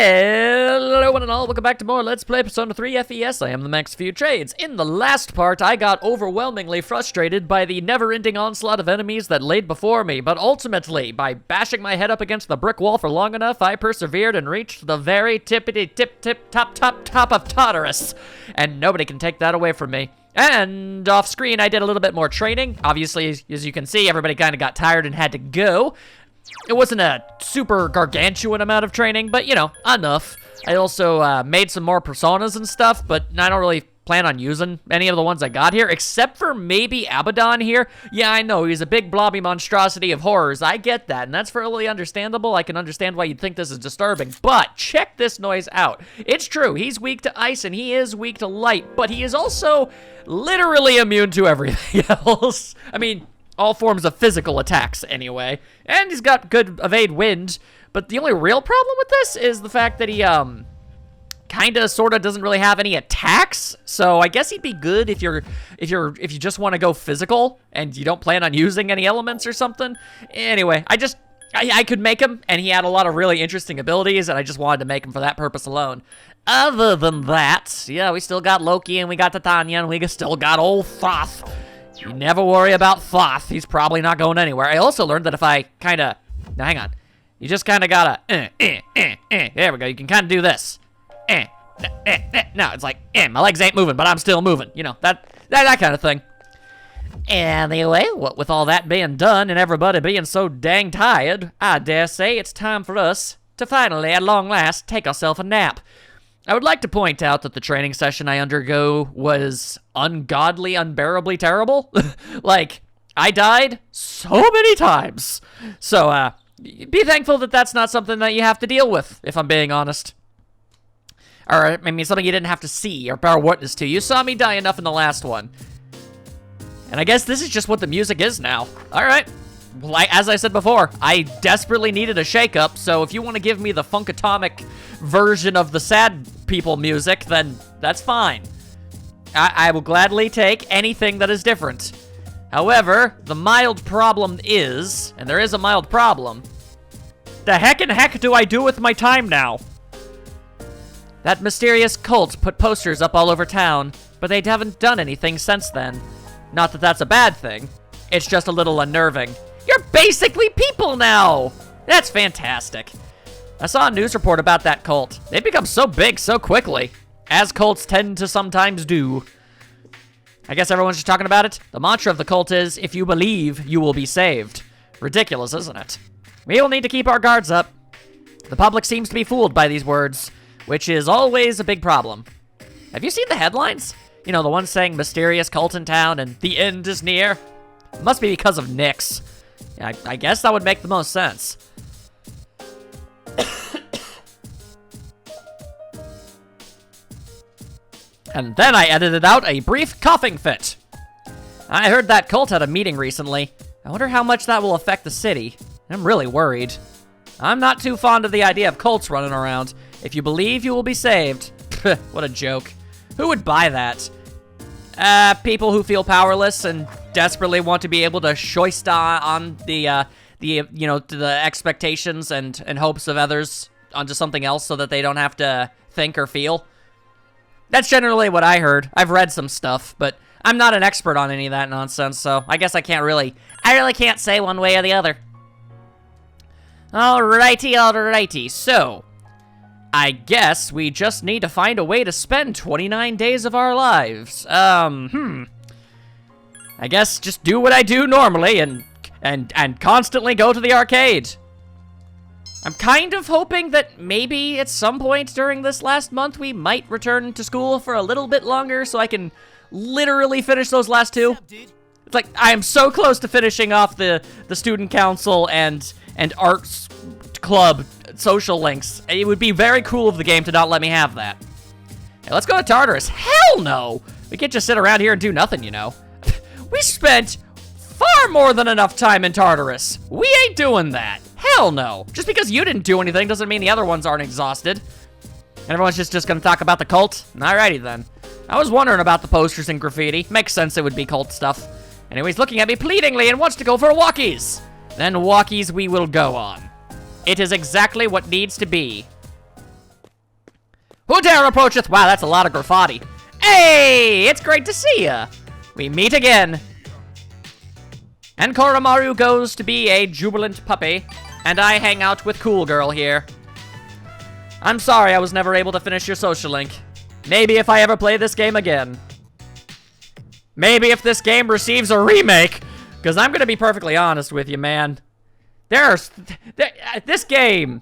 Hello one and all, welcome back to more Let's Play Persona 3 FES. I am the Max Few Trades. In the last part, I got overwhelmingly frustrated by the never-ending onslaught of enemies that laid before me, but ultimately, by bashing my head up against the brick wall for long enough, I persevered and reached the very tippity-tip-tip-top of Tartarus. And nobody can take that away from me. And off screen, I did a little bit more training. Obviously, as you can see, everybody kind of got tired and had to go. It wasn't a super gargantuan amount of training, but, you know, enough. I also made some more personas and stuff, but I don't really plan on using any of the ones I got here, except for maybe Abaddon here. Yeah, I know, he's a big blobby monstrosity of horrors. I get that, and that's fairly understandable. I can understand why you'd think this is disturbing, but check this noise out. It's true, he's weak to ice, and he is weak to light, but he is also literally immune to everything else. I mean, all forms of physical attacks, anyway. And he's got good evade wind, but the only real problem with this is the fact that he, kinda, sorta doesn't really have any attacks. So I guess he'd be good if you just want to go physical and you don't plan on using any elements or something. Anyway, I could make him, and he had a lot of really interesting abilities, and I just wanted to make him for that purpose alone. Other than that, yeah, we still got Loki, and we got Titania, and we still got old Thoth. You never worry about Thoth. He's probably not going anywhere. I also learned that if I kinda... Now, hang on. You just kinda gotta... There we go. You can kinda do this. No, it's like, my legs ain't moving, but I'm still moving. You know, that kind of thing. Anyway, what with all that being done and everybody being so dang tired, I dare say it's time for us to finally, at long last, take ourselves a nap. I would like to point out that the training session I undergo was ungodly, unbearably terrible. Like, I died so many times. So, be thankful that that's not something that you have to deal with, if I'm being honest. Or, I mean, something you didn't have to see or bear witness to. You saw me die enough in the last one. And I guess this is just what the music is now. Alright. Well, as I said before, I desperately needed a shakeup, so if you want to give me the Funkatomic version of the sad people music, then that's fine. I will gladly take anything that is different. However, the mild problem is, and there is a mild problem, the heck do I do with my time now? That mysterious cult put posters up all over town, but they haven't done anything since then. Not that that's a bad thing, it's just a little unnerving. You're basically people now! That's fantastic. I saw a news report about that cult. They become so big so quickly, as cults tend to sometimes do. I guess everyone's just talking about it. The mantra of the cult is, if you believe, you will be saved. Ridiculous, isn't it? We will need to keep our guards up. The public seems to be fooled by these words, which is always a big problem. Have you seen the headlines? You know, the ones saying mysterious cult in town and the end is near? It must be because of Nyx. I guess that would make the most sense. And then I edited out a brief coughing fit. I heard that cult had a meeting recently. I wonder how much that will affect the city. I'm really worried. I'm not too fond of the idea of cults running around. If you believe, you will be saved. What a joke. Who would buy that? People who feel powerless and desperately want to be able to shoist on the expectations and hopes of others onto something else so that they don't have to think or feel. That's generally what I heard. I've read some stuff, but I'm not an expert on any of that nonsense, so I guess I really can't say one way or the other. Alrighty, so I guess we just need to find a way to spend 29 days of our lives. I guess just do what I do normally and constantly go to the arcade. I'm kind of hoping that maybe at some point during this last month we might return to school for a little bit longer so I can literally finish those last two. It's like, I am so close to finishing off the student council and arts club social links. It would be very cool of the game to not let me have that. Hey, let's go to Tartarus. Hell no! We can't just sit around here and do nothing, you know. We spent far more than enough time in Tartarus. We ain't doing that. Hell no. Just because you didn't do anything doesn't mean the other ones aren't exhausted. And everyone's just gonna talk about the cult? Alrighty then. I was wondering about the posters and graffiti. Makes sense it would be cult stuff. Anyways, looking at me pleadingly and wants to go for walkies. Then walkies we will go on. It is exactly what needs to be. Who dare approacheth? Wow, that's a lot of graffiti. Hey, it's great to see ya. We meet again. And Koromaru goes to be a jubilant puppy, and I hang out with Cool Girl here. I'm sorry I was never able to finish your social link. Maybe if I ever play this game again. Maybe if this game receives a remake. Because I'm going to be perfectly honest with you, man. This game,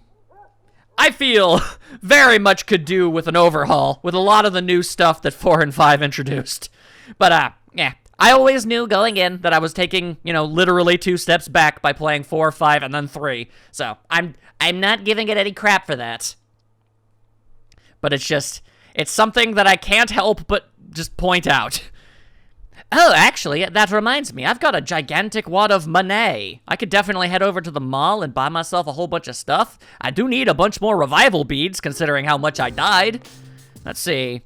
I feel, very much could do with an overhaul. With a lot of the new stuff that 4 and 5 introduced. But, yeah. I always knew going in that I was taking, you know, literally 2 steps back by playing 4, 5, and then 3. So, I'm not giving it any crap for that. But it's something that I can't help but just point out. Oh, actually, that reminds me. I've got a gigantic wad of money. I could definitely head over to the mall and buy myself a whole bunch of stuff. I do need a bunch more revival beads, considering how much I died. Let's see.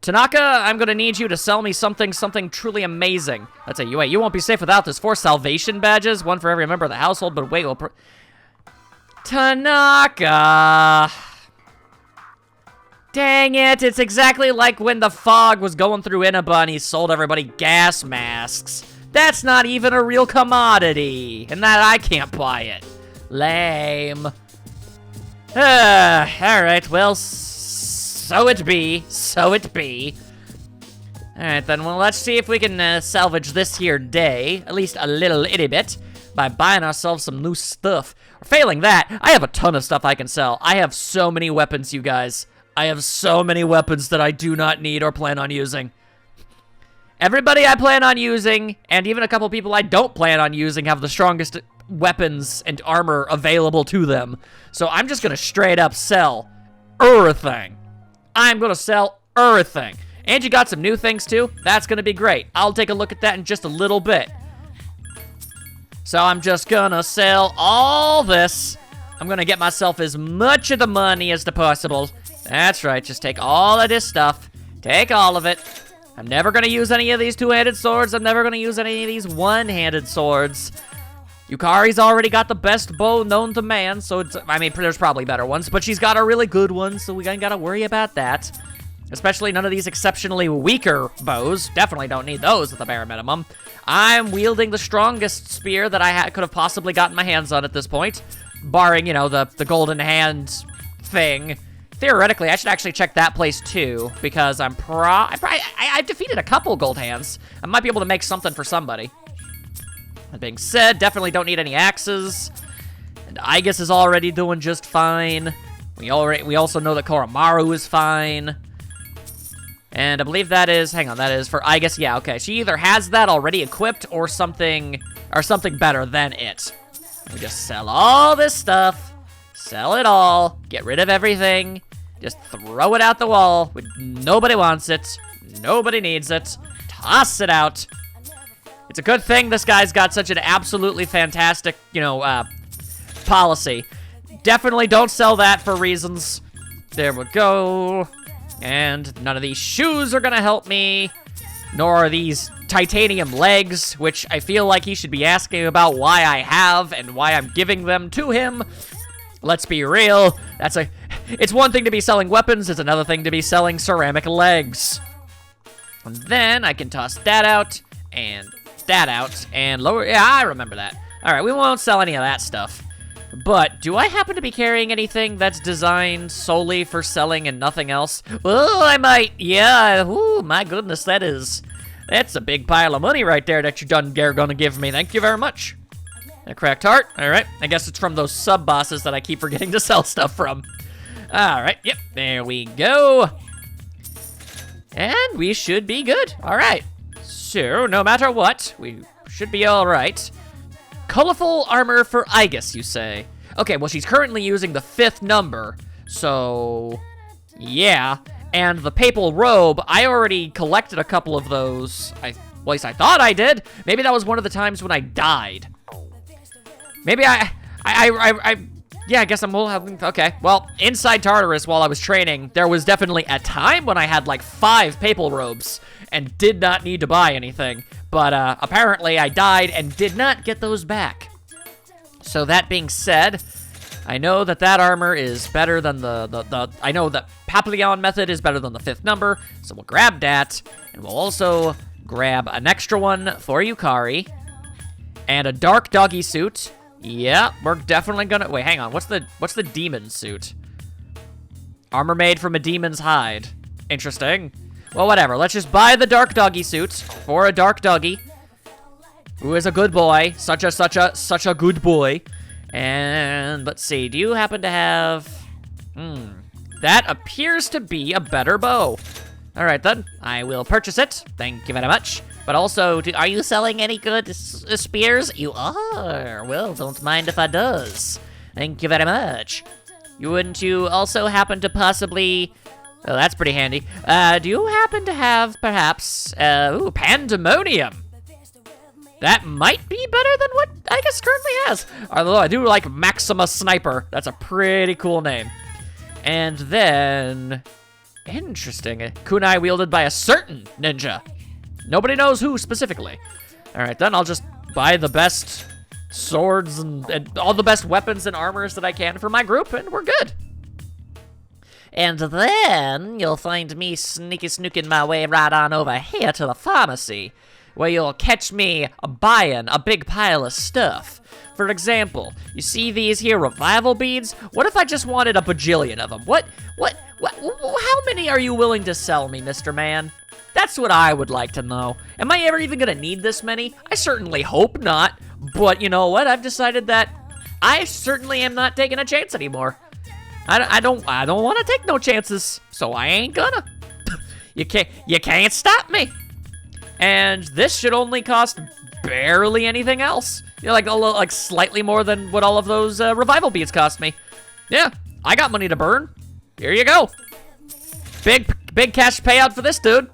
Tanaka, I'm gonna need you to sell me something truly amazing. Let's say, wait, you won't be safe without this. 4 salvation badges, 1 for every member of the household, but wait, Tanaka! Dang it, it's exactly like when the fog was going through Inaba and he sold everybody gas masks. That's not even a real commodity, and that I can't buy it. Lame. Alright, well, so it be. Alright then, well, let's see if we can salvage this here day, at least a little itty bit, by buying ourselves some new stuff. Or failing that, I have a ton of stuff I can sell. I have so many weapons, you guys. I have so many weapons that I do not need or plan on using. Everybody I plan on using, and even a couple people I don't plan on using, have the strongest weapons and armor available to them. So I'm just gonna straight up sell everything. I'm gonna sell everything. And you got some new things too? That's gonna be great. I'll take a look at that in just a little bit. So I'm just gonna sell all this. I'm gonna get myself as much of the money as possible. That's right, just take all of this stuff. Take all of it. I'm never gonna use any of these 2-handed swords. I'm never gonna use any of these 1-handed swords. Yukari's already got the best bow known to man, so it's, I mean, there's probably better ones, but she's got a really good one, so we ain't gotta worry about that. Especially none of these exceptionally weaker bows. Definitely don't need those at the bare minimum. I'm wielding the strongest spear that I could have possibly gotten my hands on at this point. Barring, you know, the golden hand thing. Theoretically, I should actually check that place too, because I've defeated a couple gold hands. I might be able to make something for somebody. That being said, definitely don't need any axes. And Aigis is already doing just fine. We also know that Koromaru is fine. And I believe that is, hang on, that is for Aigis. Yeah, okay. She either has that already equipped or something better than it. We just sell all this stuff. Sell it all. Get rid of everything. Just throw it out the wall. Nobody wants it. Nobody needs it. Toss it out. It's a good thing this guy's got such an absolutely fantastic, you know, policy. Definitely don't sell that for reasons. There we go. And none of these shoes are gonna help me. Nor are these titanium legs, which I feel like he should be asking about why I have and why I'm giving them to him. Let's be real. It's one thing to be selling weapons, it's another thing to be selling ceramic legs. And then I can toss that out, and lower, yeah, I remember that. All right, we won't sell any of that stuff. But do I happen to be carrying anything that's designed solely for selling and nothing else? Oh, I might, yeah, ooh, my goodness, that's a big pile of money right there that you're gonna give me. Thank you very much. A cracked heart, all right. I guess it's from those sub-bosses that I keep forgetting to sell stuff from. All right, yep, there we go. And we should be good, all right. So, no matter what, we should be all right. Colorful armor for Aigis, you say? Okay, well, she's currently using the 5th number, so yeah. And the papal robe, I already collected a couple of those. At least I thought I did. Maybe that was one of the times when I died. Maybe yeah, I guess I'm having, okay. Well, inside Tartarus while I was training, there was definitely a time when I had like 5 papal robes and did not need to buy anything. But apparently I died and did not get those back. So that being said, I know that armor is better than the I know that Papillon method is better than the 5th number, so we'll grab that, and we'll also grab an extra one for Yukari, and a dark doggy suit. Yeah, we're definitely gonna, wait, hang on, what's the demon suit? Armor made from a demon's hide. Interesting. Well, whatever, let's just buy the dark doggy suit for a dark doggy, who is a good boy, such a good boy. And let's see, do you happen to have, that appears to be a better bow. All right then, I will purchase it. Thank you very much. But also, are you selling any good spears? You are. Well, don't mind if I does. Thank you very much. Wouldn't you also happen to possibly, oh, that's pretty handy. Do you happen to have perhaps, pandemonium? That might be better than what Aigis currently has. Although I do like Maxima Sniper. That's a pretty cool name. And then, interesting, a kunai wielded by a certain ninja. Nobody knows who specifically. All right, then I'll just buy the best swords and all the best weapons and armors that I can for my group, and we're good. And then you'll find me sneaky snooking my way right on over here to the pharmacy, where you'll catch me buying a big pile of stuff. For example, you see these here revival beads? What if I just wanted a bajillion of them? How many are you willing to sell me, Mr. Man? That's what I would like to know. Am I ever even gonna need this many? I certainly hope not, but you know what? I've decided that I certainly am not taking a chance anymore. I don't want to take no chances, so I ain't gonna. You can't stop me. And this should only cost barely anything else. You know, like slightly more than what all of those revival beads cost me. Yeah, I got money to burn. Here you go. Big cash payout for this dude.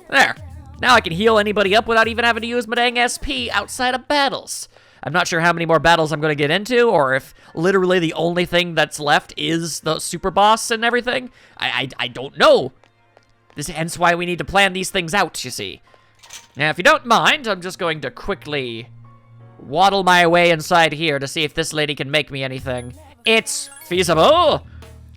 There. Now I can heal anybody up without even having to use my dang SP outside of battles. I'm not sure how many more battles I'm going to get into, or if literally the only thing that's left is the super boss and everything. I don't know. Hence why we need to plan these things out, you see. Now, if you don't mind, I'm just going to quickly waddle my way inside here to see if this lady can make me anything. It's feasible.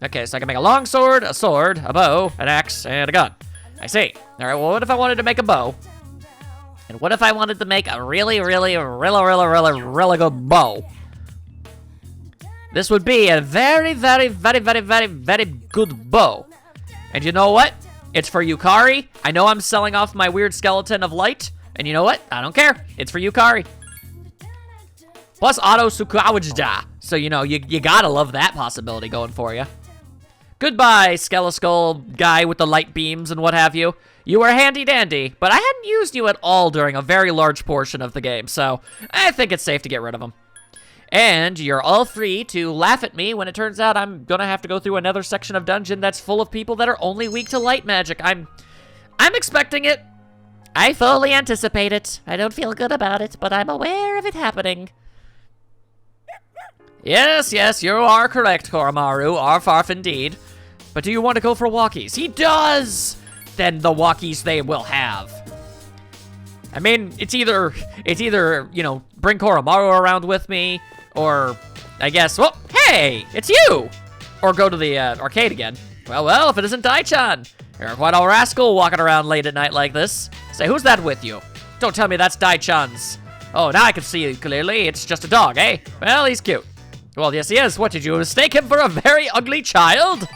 Okay, so I can make a long sword, a bow, an axe, and a gun. I see. All right, well, what if I wanted to make a bow? And what if I wanted to make a really good bow? This would be a very good bow. And you know what? It's for Yukari. I know I'm selling off my weird skeleton of light. And you know what? I don't care. It's for Yukari. Plus auto Sukawajda. So, you know, you gotta love that possibility going for you. Goodbye, Skeliskull guy with the light beams and what have you. You were handy dandy, but I hadn't used you at all during a very large portion of the game, so I think it's safe to get rid of them. And you're all free to laugh at me when it turns out I'm gonna have to go through another section of dungeon that's full of people that are only weak to light magic. I'm expecting it. I fully anticipate it. I don't feel good about it, but I'm aware of it happening. Yes, you are correct, Koromaru. Arf indeed. But do you want to go for walkies? He does! Then the walkies they will have. I mean, it's either, you know, bring Koromaru around with me, or, I guess, well, hey, it's you! Or go to the arcade again. Well, if it isn't Dai-chan. You're quite a rascal walking around late at night like this. Say, who's that with you? Don't tell me that's Dai-chan's. Oh, now I can see you clearly. It's just a dog, eh? Well, he's cute. Well, yes, he is. What, did you mistake him for a very ugly child?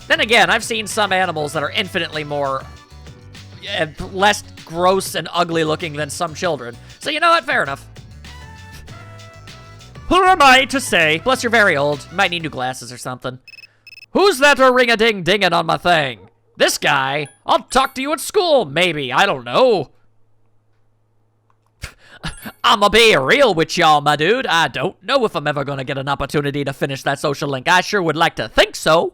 Then again, I've seen some animals that are infinitely more, less gross and ugly looking than some children. So you know what? Fair enough. Who am I to say? Plus, you're very old. You might need new glasses or something. Who's that ring-a-ding-dinging on my thing? This guy? I'll talk to you at school, maybe. I don't know. I'ma be real with y'all, my dude. I don't know if I'm ever gonna get an opportunity to finish that social link. I sure would like to think so.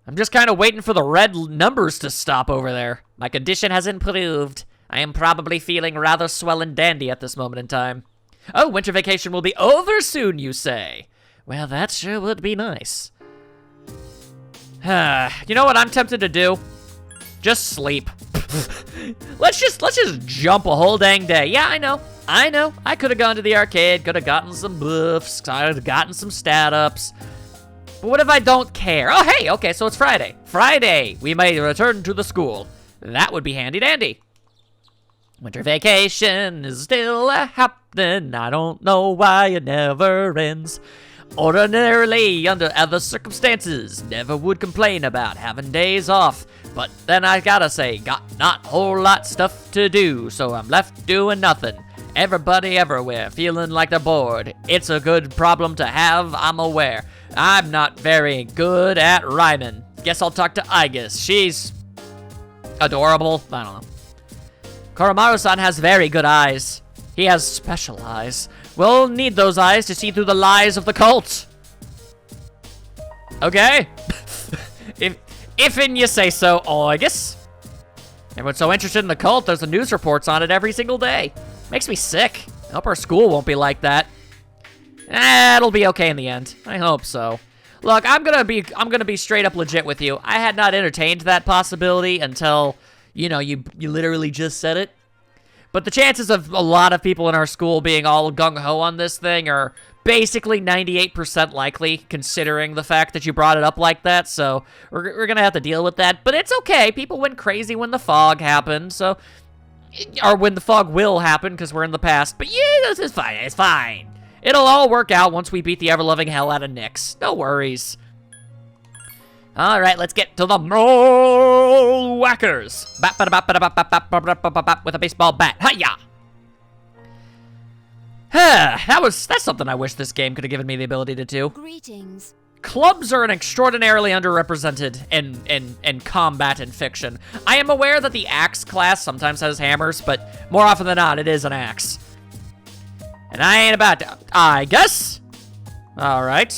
I'm just kind of waiting for the red numbers to stop over there. My condition has improved. I am probably feeling rather swell and dandy at this moment in time. Oh, winter vacation will be over soon, you say? Well, that sure would be nice. You know what I'm tempted to do? Just sleep. Let's just jump a whole dang day. Yeah, I know. I could have gone to the arcade, could have gotten some buffs, could have gotten some stat ups. But what if I don't care? Oh, hey, okay, so it's Friday. Friday, we may return to the school. That would be handy dandy. Winter vacation is still happening. I don't know why it never ends. Ordinarily, under other circumstances, never would complain about having days off. But then I gotta say, got not a whole lot stuff to do, so I'm left doing nothing. Everybody everywhere feeling like they're bored. It's a good problem to have, I'm aware. I'm not very good at rhyming. Guess I'll talk to Aigis. She's adorable. I don't know. Koromaru-san has very good eyes. He has special eyes. We'll need those eyes to see through the lies of the cult. Okay. if and you say so, Aigis. Everyone's so interested in the cult, there's the news reports on it every single day. Makes me sick. I hope our school won't be like that. It'll be okay in the end. I hope so. Look, I'm gonna be straight up legit with you. I had not entertained that possibility until, you know, you literally just said it. But the chances of a lot of people in our school being all gung-ho on this thing are basically 98% likely, considering the fact that you brought it up like that, so we're gonna have to deal with that. But it's okay, people went crazy when the fog happened, so... Or when the fog will happen, because we're in the past. But yeah, this is fine, it's fine. It'll all work out once we beat the ever-loving hell out of Nyx. No worries. Alright, let's get to the mole whackers. With a baseball bat. Hiya! That's something I wish this game could have given me the ability to do. Greetings. Clubs are an extraordinarily underrepresented in combat and fiction. I am aware that the axe class sometimes has hammers, but more often than not, it is an axe. And I ain't about to, I guess. All right.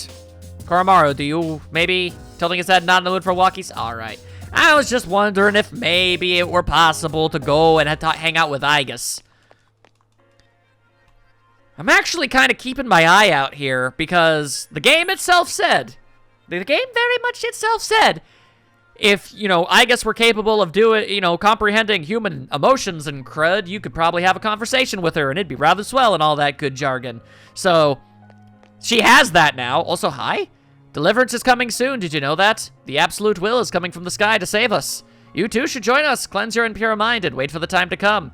Koromaru, do you maybe tilting his head, not in the mood for walkies? All right. I was just wondering if maybe it were possible to go and hang out with Aigis. I'm actually kind of keeping my eye out here because the game itself said, if, you know, Aigis were capable of doing, you know, comprehending human emotions and crud, you could probably have a conversation with her and it'd be rather swell and all that good jargon. So, she has that now. Also, hi. Deliverance is coming soon, did you know that? The absolute will is coming from the sky to save us. You too should join us, cleanse your impure mind, and wait for the time to come.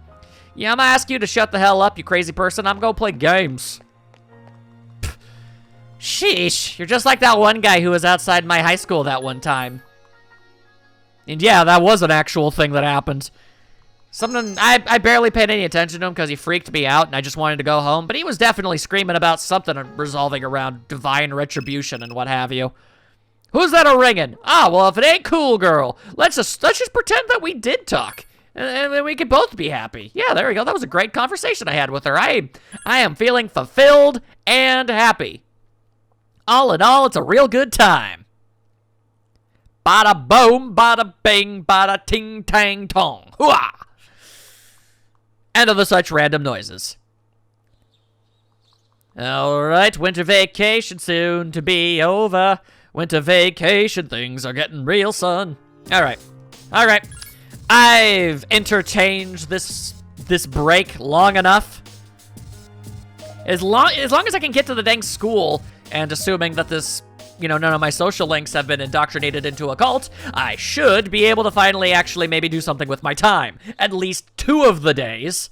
Yeah, I'm gonna ask you to shut the hell up, you crazy person. I'm gonna play games. Pfft. Sheesh, you're just like that one guy who was outside my high school that one time. And yeah, that was an actual thing that happened. I barely paid any attention to him because he freaked me out and I just wanted to go home, but he was definitely screaming about something resolving around divine retribution and what have you. Who's that a-ringing? Ah, well, if it ain't cool, girl, let's just pretend that we did talk. And then we could both be happy. Yeah, there we go. That was a great conversation I had with her. I am feeling fulfilled and happy. All in all, it's a real good time. Bada boom, bada bing, bada ting tang tong. Hooah! And other such random noises. Alright, winter vacation soon to be over. Winter vacation, things are getting real, son. Alright. I've entertained this break long enough. As long as I can get to the dang school, and assuming that this, you know, none of my social links have been indoctrinated into a cult, I should be able to finally actually maybe do something with my time. At least 2 of the days.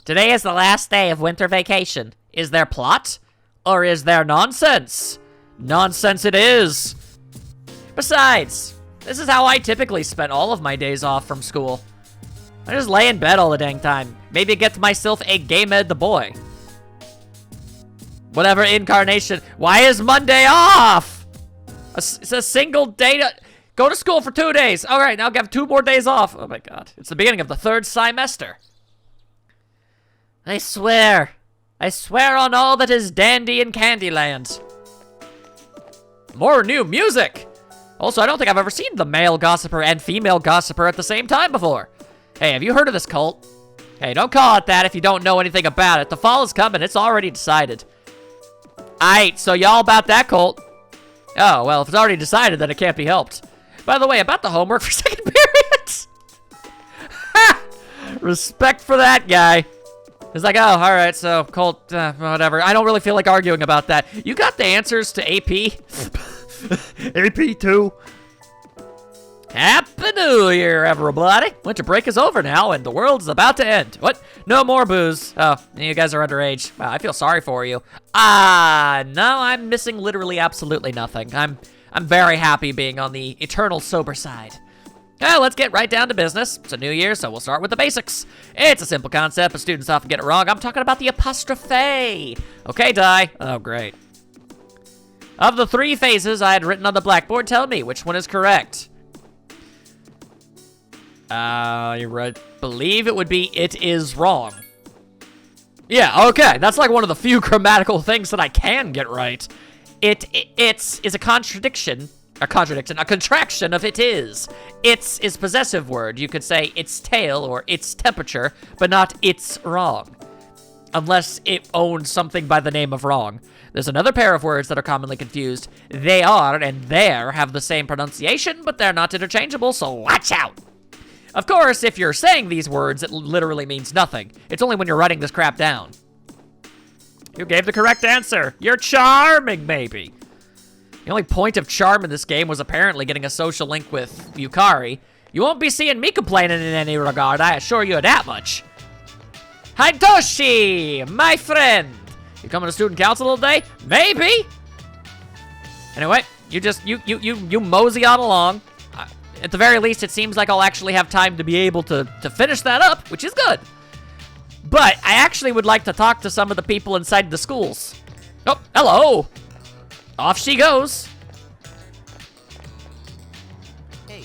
Today is the last day of winter vacation. Is there plot? Or is there nonsense? Nonsense it is. Besides, this is how I typically spent all of my days off from school. I just lay in bed all the dang time. Maybe get myself a Game Ed the Boy. Whatever incarnation. Why is Monday off? It's a single day to... Go to school for 2 days. All right, now I have 2 more days off. Oh my god. It's the beginning of the 3rd semester. I swear on all that is dandy in Candyland. More new music. Also, I don't think I've ever seen the male gossiper and female gossiper at the same time before. Hey, have you heard of this cult? Hey, don't call it that if you don't know anything about it. The fall is coming. It's already decided. Aight, so y'all about that cult? Oh, well, if it's already decided, then it can't be helped. By the way, about the homework for second period. Respect for that guy. He's like, oh, all right, so Colt, whatever. I don't really feel like arguing about that. You got the answers to AP? AP 2. Happy New Year, everybody. Winter break is over now, and the world is about to end. What? No more booze. Oh, you guys are underage. Wow, I feel sorry for you. No, I'm missing literally absolutely nothing. I'm very happy being on the eternal sober side. Well, let's get right down to business. It's a new year, so we'll start with the basics. It's a simple concept, but students often get it wrong. I'm talking about the apostrophe. Okay, Di. Oh, great. Of the 3 phases I had written on the blackboard, tell me which one is correct. I believe it would be it is wrong. Yeah, okay. That's like one of the few grammatical things that I can get right. It's is a contraction of it is. It's is possessive word. You could say its tail or its temperature, but not it's wrong. Unless it owns something by the name of wrong. There's another pair of words that are commonly confused. They are and there have the same pronunciation, but they're not interchangeable, so watch out. Of course, if you're saying these words, it literally means nothing. It's only when you're writing this crap down. You gave the correct answer. You're charming, maybe. The only point of charm in this game was apparently getting a social link with Yukari. You won't be seeing me complaining in any regard, I assure you that much. Hitoshi, my friend. You coming to student council today? Maybe. Anyway, you mosey on along. At the very least, it seems like I'll actually have time to be able to finish that up, which is good. But I actually would like to talk to some of the people inside the schools. Oh, hello. Off she goes. Hey,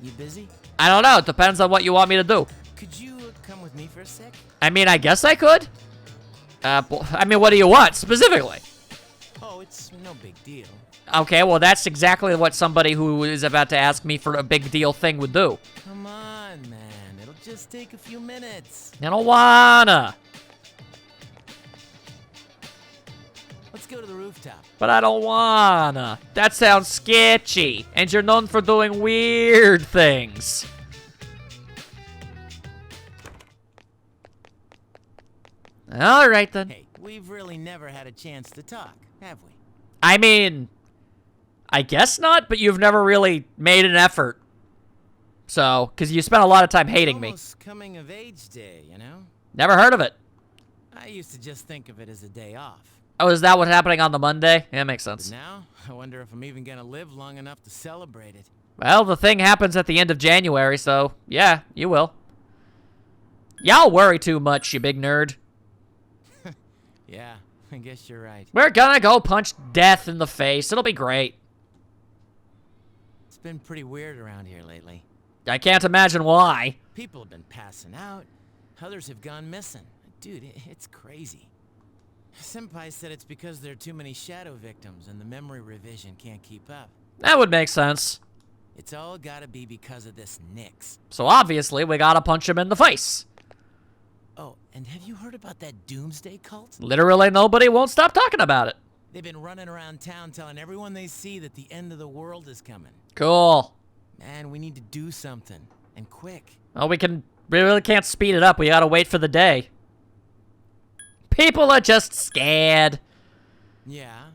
you busy? I don't know. It depends on what you want me to do. Could you come with me for a sec? I mean, I guess I could. I mean, what do you want specifically? Oh, it's no big deal. Okay, well, that's exactly what somebody who is about to ask me for a big deal thing would do. Come on, man. It'll just take a few minutes. I don't wanna. Let's go to the rooftop. But I don't wanna. That sounds sketchy. And you're known for doing weird things. All right, then. Hey, we've really never had a chance to talk, have we? I mean, I guess not, but you've never really made an effort. So, because you spent a lot of time hating me. Almost coming of age day, you know? Never heard of it. I used to just think of it as a day off. Oh, is that what's happening on the Monday? Yeah, makes sense. But now, I wonder if I'm even gonna live long enough to celebrate it. Well, the thing happens at the end of January, so yeah, you will. Y'all worry too much, you big nerd. Yeah, I guess you're right. We're gonna go punch death in the face. It'll be great. It's been pretty weird around here lately. I can't imagine why. People have been passing out. Others have gone missing. Dude, it's crazy. Senpai said it's because there are too many shadow victims and the memory revision can't keep up. That would make sense. It's all gotta be because of this Nyx. So obviously, we gotta punch him in the face. Oh, and have you heard about that doomsday cult? Literally nobody won't stop talking about it. They've been running around town telling everyone they see that the end of the world is coming. Cool. Man, we need to do something. And quick. Well, we really can't speed it up. We gotta wait for the day. People are just scared. Yeah,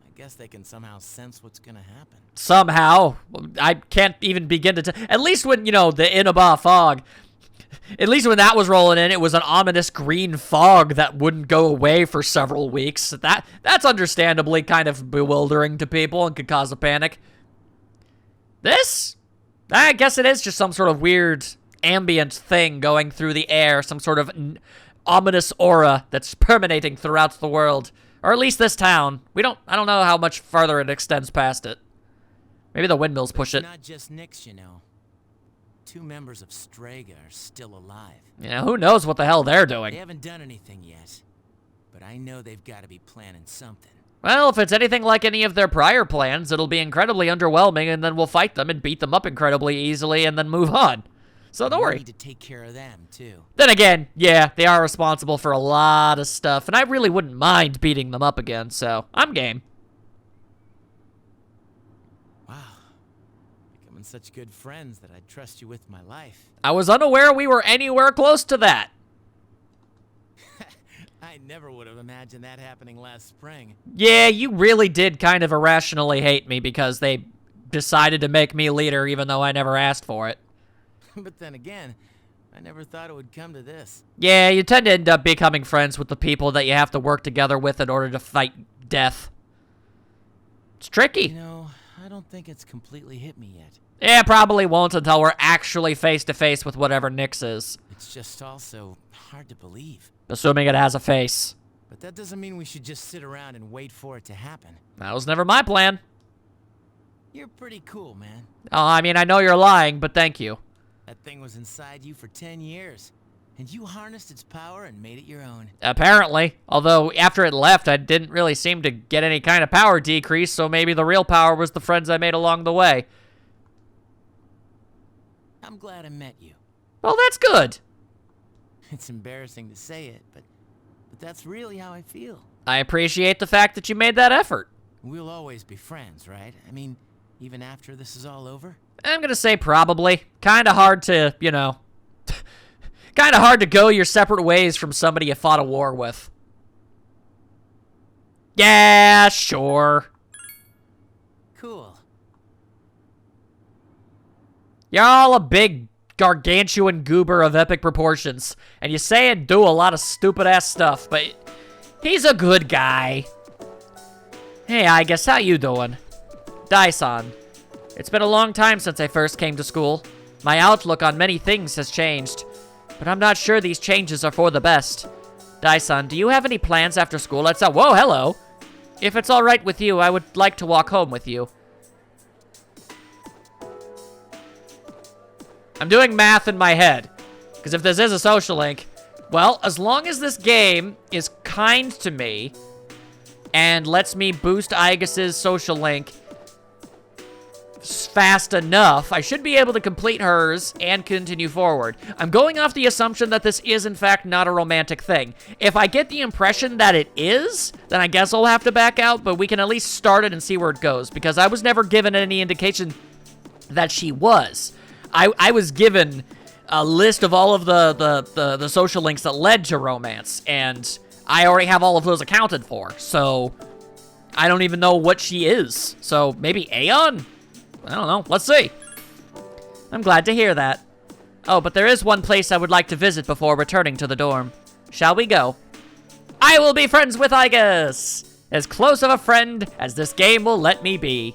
I guess they can somehow sense what's gonna happen. Somehow. I can't even begin to at least when, you know, the Inaba fog. At least when that was rolling in, it was an ominous green fog that wouldn't go away for several weeks. That's understandably kind of bewildering to people and could cause a panic. This? I guess it is just some sort of weird ambient thing going through the air, some sort of ominous aura that's permeating throughout the world, or at least this town. I don't know how much farther it extends past it. Maybe the windmills push it. It's not just Nyx, you know. 2 members of Strega are still alive. Yeah, who knows what the hell they're doing. They haven't done anything yet, but I know they've got to be planning something. Well, if it's anything like any of their prior plans, it'll be incredibly underwhelming, and then we'll fight them and beat them up incredibly easily and then move on. So don't worry. We need to take care of them, too. Then again, yeah, they are responsible for a lot of stuff, and I really wouldn't mind beating them up again, so I'm game. Wow. and such good friends that I'd trust you with my life. I was unaware we were anywhere close to that. I never would have imagined that happening last spring. Yeah, you really did kind of irrationally hate me because they decided to make me leader even though I never asked for it. But then again, I never thought it would come to this. Yeah, you tend to end up becoming friends with the people that you have to work together with in order to fight death. It's tricky. You know, I don't think it's completely hit me yet. Yeah, probably won't until we're actually face to face with whatever Nyx is. It's just also hard to believe. Assuming it has a face. But that doesn't mean we should just sit around and wait for it to happen. That was never my plan. You're pretty cool, man. Oh, I mean, I know you're lying, but thank you. That thing was inside you for 10 years, and you harnessed its power and made it your own. Apparently. Although, after it left, I didn't really seem to get any kind of power decrease, so maybe the real power was the friends I made along the way. I'm glad I met you. Well, that's good. It's embarrassing to say it, but that's really how I feel. I appreciate the fact that you made that effort. We'll always be friends, right? I mean, even after this is all over? I'm gonna say probably. Kinda hard to, you know... kinda hard to go your separate ways from somebody you fought a war with. Yeah, sure. Cool. You're all a big, gargantuan goober of epic proportions, and you say and do a lot of stupid-ass stuff, but he's a good guy. Hey, Aigis, how you doing? Daison. It's been a long time since I first came to school. My outlook on many things has changed, but I'm not sure these changes are for the best. Daison, do you have any plans after school? Whoa, hello. If it's all right with you, I would like to walk home with you. I'm doing math in my head, because if this is a social link, well, as long as this game is kind to me and lets me boost Aigis's social link fast enough, I should be able to complete hers and continue forward. I'm going off the assumption that this is, in fact, not a romantic thing. If I get the impression that it is, then I guess I'll have to back out, but we can at least start it and see where it goes, because I was never given any indication that she was. I was given a list of all of the social links that led to romance, and I already have all of those accounted for, so I don't even know what she is. So maybe Aeon? I don't know. Let's see. I'm glad to hear that. Oh, but there is one place I would like to visit before returning to the dorm. Shall we go? I will be friends with Aigis! As close of a friend as this game will let me be.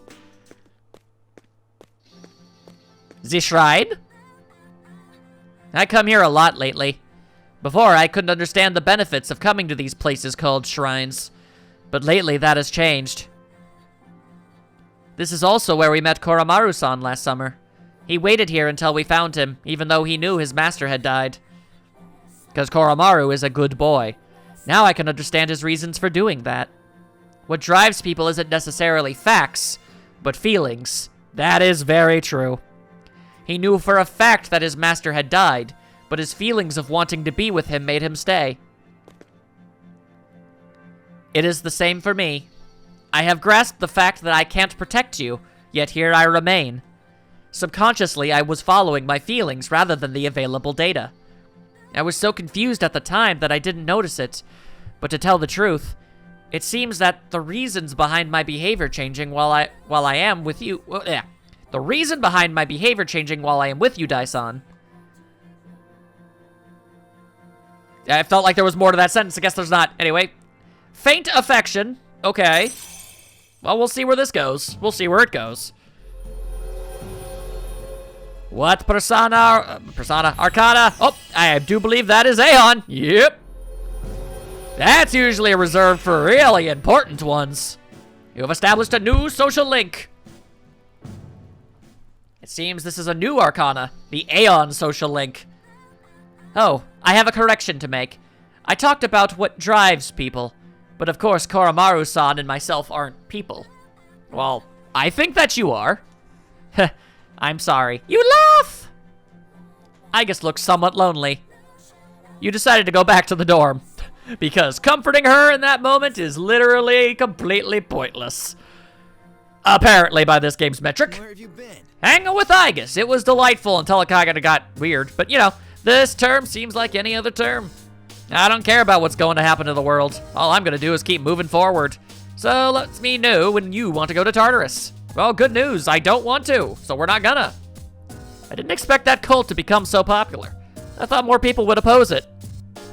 The shrine? I come here a lot lately. Before, I couldn't understand the benefits of coming to these places called shrines. But lately, that has changed. This is also where we met Koromaru-san last summer. He waited here until we found him, even though he knew his master had died. Because Koromaru is a good boy. Now I can understand his reasons for doing that. What drives people isn't necessarily facts, but feelings. That is very true. He knew for a fact that his master had died, but his feelings of wanting to be with him made him stay. It is the same for me. I have grasped the fact that I can't protect you, yet here I remain. Subconsciously, I was following my feelings rather than the available data. I was so confused at the time that I didn't notice it, but to tell the truth, it seems that the reasons behind my behavior changing while I am with you... The reason behind my behavior changing while I am with you, Daison... I felt like there was more to that sentence. I guess there's not. Anyway. Faint affection. Okay. Well, we'll see where this goes. We'll see where it goes. What persona? Arcana. Oh, I do believe that is Aeon. Yep. That's usually reserved for really important ones. You have established a new social link. It seems this is a new Arcana. The Aeon social link. Oh, I have a correction to make. I talked about what drives people, but of course Koromaru-san and myself aren't people. Well, I think that you are. I'm sorry. You laugh! Aigis looks somewhat lonely. You decided to go back to the dorm, because comforting her in that moment is literally completely pointless. Apparently by this game's metric. Where have you been? Hanging with Aigis. It was delightful until it kind of got weird. But, you know, this term seems like any other term. I don't care about what's going to happen to the world. All I'm going to do is keep moving forward. So let me know when you want to go to Tartarus. Well, good news. I don't want to, so we're not gonna. I didn't expect that cult to become so popular. I thought more people would oppose it.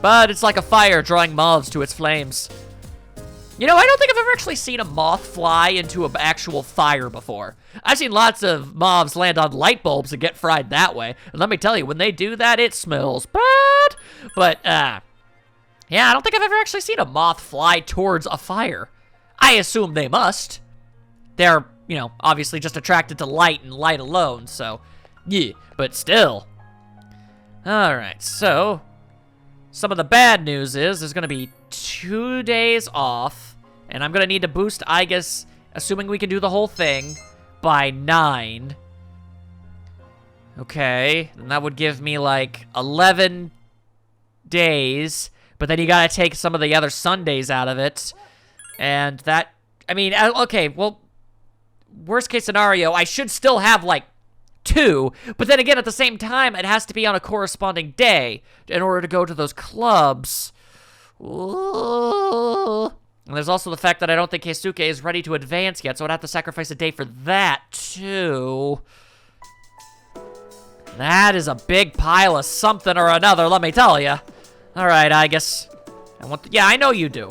But it's like a fire drawing moths to its flames. You know, I don't think I've ever actually seen a moth fly into an actual fire before. I've seen lots of moths land on light bulbs and get fried that way. And let me tell you, when they do that, it smells bad. But, yeah, I don't think I've ever actually seen a moth fly towards a fire. I assume they must. They're, you know, obviously just attracted to light and light alone, so, yeah, but still. Alright, so, some of the bad news is there's gonna be 2 days off, and I'm gonna need to boost Aigis, assuming we can do the whole thing, by 9. Okay, and that would give me like 11 days, but then you gotta take some of the other Sundays out of it, and that, I mean, okay, well, worst case scenario, I should still have like 2, but then again, at the same time, it has to be on a corresponding day in order to go to those clubs. Ooh. And there's also the fact that I don't think Keisuke is ready to advance yet, so I'd have to sacrifice a day for that, too. That is a big pile of something or another, let me tell you. Alright, I guess yeah, I know you do.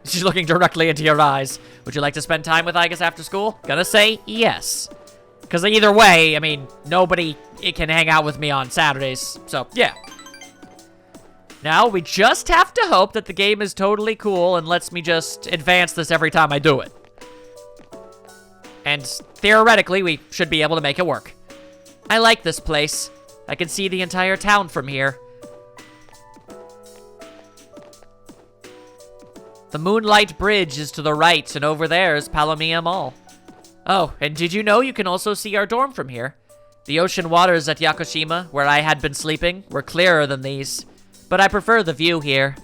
She's looking directly into your eyes. Would you like to spend time with Aigis after school? Gonna say yes. Because either way, I mean, nobody can hang out with me on Saturdays, so yeah. Now, we just have to hope that the game is totally cool and lets me just advance this every time I do it. And theoretically, we should be able to make it work. I like this place. I can see the entire town from here. The Moonlight Bridge is to the right, and over there is Palomia Mall. Oh, and did you know you can also see our dorm from here? The ocean waters at Yakushima, where I had been sleeping, were clearer than these, but I prefer the view here.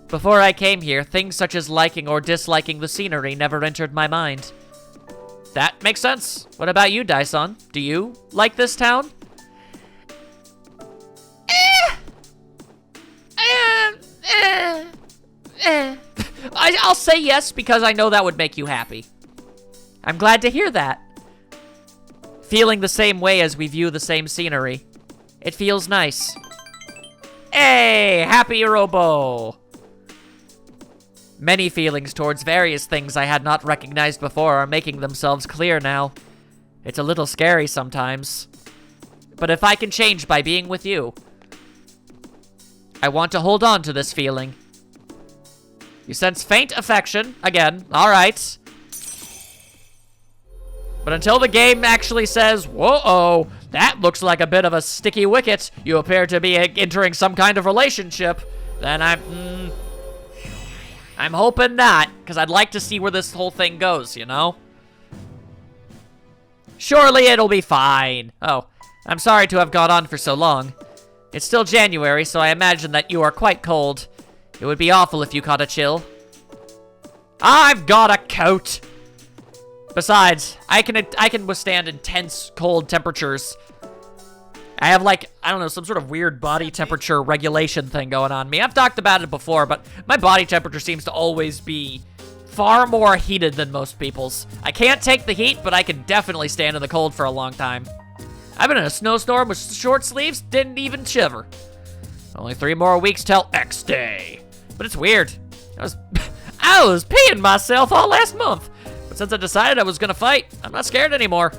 Before I came here, things such as liking or disliking the scenery never entered my mind. That makes sense. What about you, Daison? Do you like this town? I'll say yes because I know that would make you happy. I'm glad to hear that. Feeling the same way as we view the same scenery. It feels nice. Hey, happy Robo! Many feelings towards various things I had not recognized before are making themselves clear now. It's a little scary sometimes. But if I can change by being with you, I want to hold on to this feeling. You sense faint affection. Again, alright. But until the game actually says, whoa, that looks like a bit of a sticky wicket, you appear to be entering some kind of relationship, then I'm hoping not, because I'd like to see where this whole thing goes, you know? Surely it'll be fine. Oh, I'm sorry to have gone on for so long. It's still January, so I imagine that you are quite cold. It would be awful if you caught a chill. I've got a coat! Besides, I can withstand intense cold temperatures. I have like, I don't know, some sort of weird body temperature regulation thing going on me. I've talked about it before, but my body temperature seems to always be far more heated than most people's. I can't take the heat, but I can definitely stand in the cold for a long time. I've been in a snowstorm with short sleeves, didn't even shiver. Only 3 more weeks till X Day. But it's weird. I was peeing myself all last month. But since I decided I was gonna fight, I'm not scared anymore.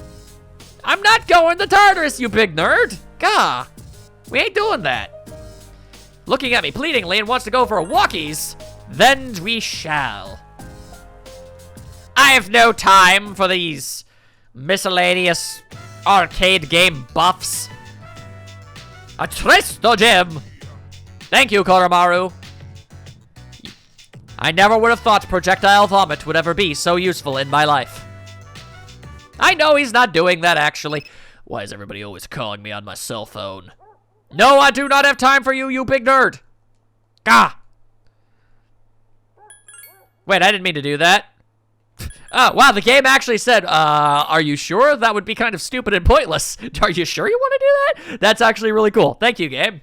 I'm not going to Tartarus, you big nerd. Gah, we ain't doing that. Looking at me pleadingly and wants to go for a walkies, then we shall. I have no time for these miscellaneous arcade game buffs. A Tristo gem. Thank you, Koromaru. I never would have thought projectile vomit would ever be so useful in my life. I know he's not doing that, actually. Why is everybody always calling me on my cell phone? No, I do not have time for you, you big nerd. Gah! Wait, I didn't mean to do that. Oh, wow, the game actually said, are you sure? That would be kind of stupid and pointless. Are you sure you want to do that? That's actually really cool. Thank you, game.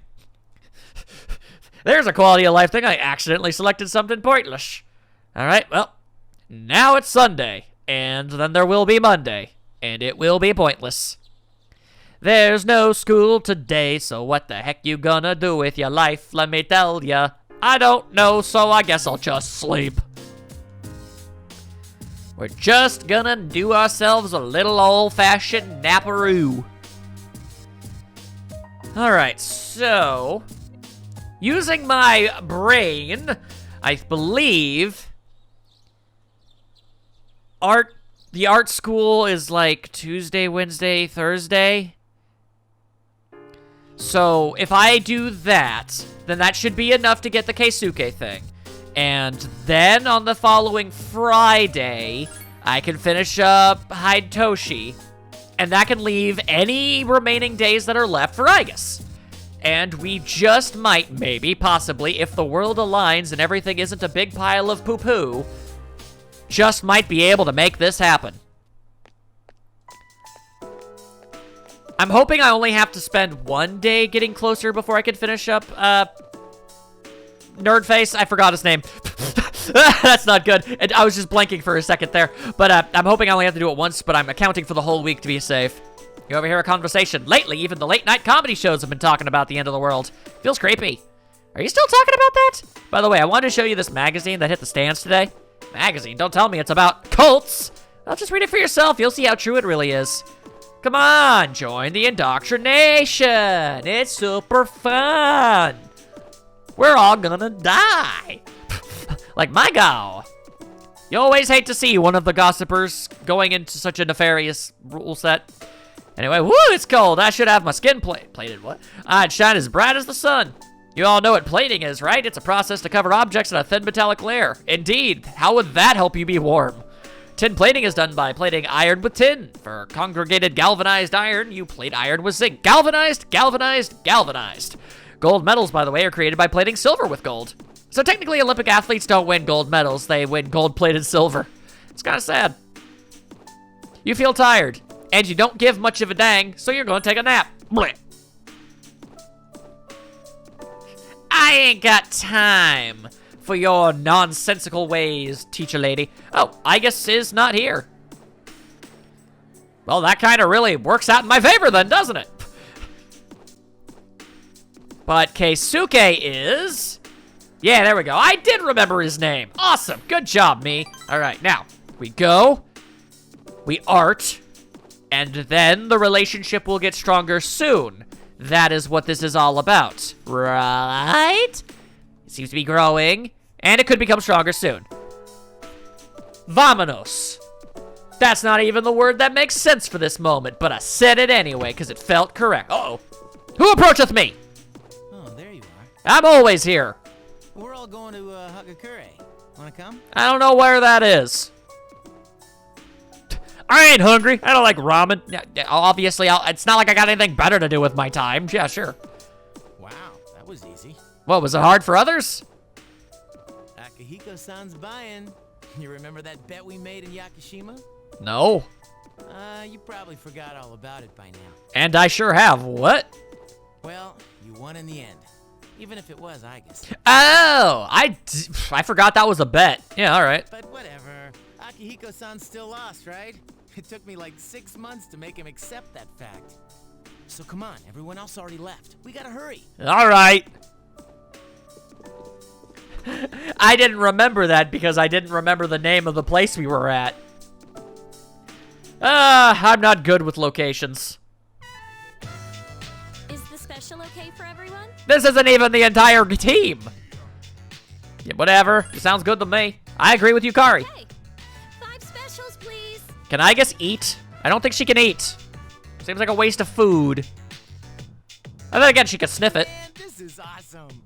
There's a quality of life thing. I accidentally selected something pointless. All right, well, now it's Sunday, and then there will be Monday, and it will be pointless. There's no school today, so what the heck you gonna do with your life? Let me tell ya. I don't know, so I guess I'll just sleep. We're just gonna do ourselves a little old-fashioned naparoo. Alright, so... using my brain, I believe... the art school is like Tuesday, Wednesday, Thursday. So, if I do that, then that should be enough to get the Keisuke thing. And then on the following Friday, I can finish up Toshi, and that can leave any remaining days that are left for Aigis. And we just might, maybe, possibly, if the world aligns and everything isn't a big pile of poo-poo, just might be able to make this happen. I'm hoping I only have to spend one day getting closer before I can finish up, Nerdface, I forgot his name. That's not good. And I was just blanking for a second there. But I'm hoping I only have to do it once, but I'm accounting for the whole week to be safe. You overhear a conversation. Lately, even the late-night comedy shows have been talking about the end of the world. Feels creepy. Are you still talking about that? By the way, I wanted to show you this magazine that hit the stands today. Magazine? Don't tell me it's about cults. I'll just read it for yourself. You'll see how true it really is. Come on, join the indoctrination. It's super fun. We're all gonna die. Like my gal. You always hate to see one of the gossipers going into such a nefarious rule set. Anyway, woo, it's cold. I should have my skin plated. What? I'd shine as bright as the sun. You all know what plating is, right? It's a process to cover objects in a thin metallic layer. Indeed. How would that help you be warm? Tin plating is done by plating iron with tin. For congregated galvanized iron, you plate iron with zinc. Galvanized, galvanized, galvanized. Gold medals, by the way, are created by plating silver with gold. So technically, Olympic athletes don't win gold medals. They win gold-plated silver. It's kind of sad. You feel tired, and you don't give much of a dang, so you're going to take a nap. Blech. I ain't got time for your nonsensical ways, teacher lady. Oh, Aigis is not here. Well, that kind of really works out in my favor then, doesn't it? But Keisuke is... yeah, there we go. I did remember his name. Awesome. Good job, me. All right, now, we go. We art. And then the relationship will get stronger soon. That is what this is all about. Right? It seems to be growing. And it could become stronger soon. Vamonos. That's not even the word that makes sense for this moment, but I said it anyway, because it felt correct. Uh-oh. Who approacheth me? I'm always here. We're all going to Hagakure. Wanna come? I don't know where that is. I ain't hungry. I don't like ramen. Obviously, it's not like I got anything better to do with my time. Yeah, sure. Wow, that was easy. What, was it hard for others? Akihiko-san's buying. You remember that bet we made in Yakushima? No. You probably forgot all about it by now. And I sure have. What? Well, you won in the end. Even if it was Aigis. Oh, I forgot that was a bet. Yeah, all right. But whatever. Akihiko-san still lost, right? It took me like 6 months to make him accept that fact. So come on, everyone else already left. We gotta hurry. All right. I didn't remember that because I didn't remember the name of the place we were at. I'm not good with locations. Is the special okay for everyone? This isn't even the entire team. Yeah, whatever. It sounds good to me. I agree with you, Kari. Okay. 5 specials, please. Can Aigis eat? I don't think she can eat. Seems like a waste of food. And then again, she could sniff it. Man, this is awesome.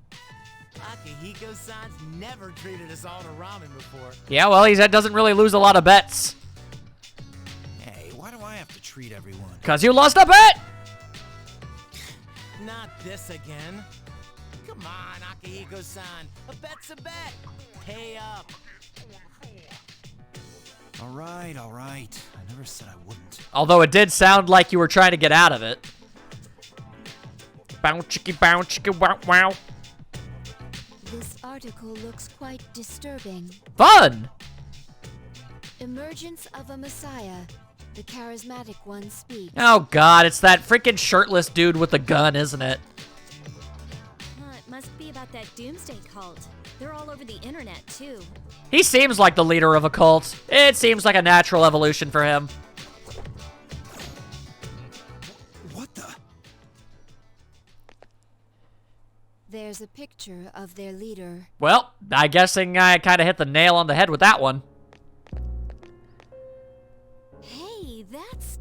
Akihiko-san's never treated us all to ramen before. Yeah, well, he doesn't really lose a lot of bets. Hey, why do I have to treat everyone? Because you lost a bet! Not this again. Come on, Akihiko-san. A bet's a bet. Pay up. All right. I never said I wouldn't. Although it did sound like you were trying to get out of it. Bow chicka wow wow. This article looks quite disturbing. Fun! Emergence of a messiah. The charismatic one speaks. Oh god, it's that freaking shirtless dude with the gun, isn't it? It must be about that doomsday cult. They're all over the internet, too. He seems like the leader of a cult. It seems like a natural evolution for him. What the? There's a picture of their leader. Well, I'm guessing I kind of hit the nail on the head with that one. Hey, that's...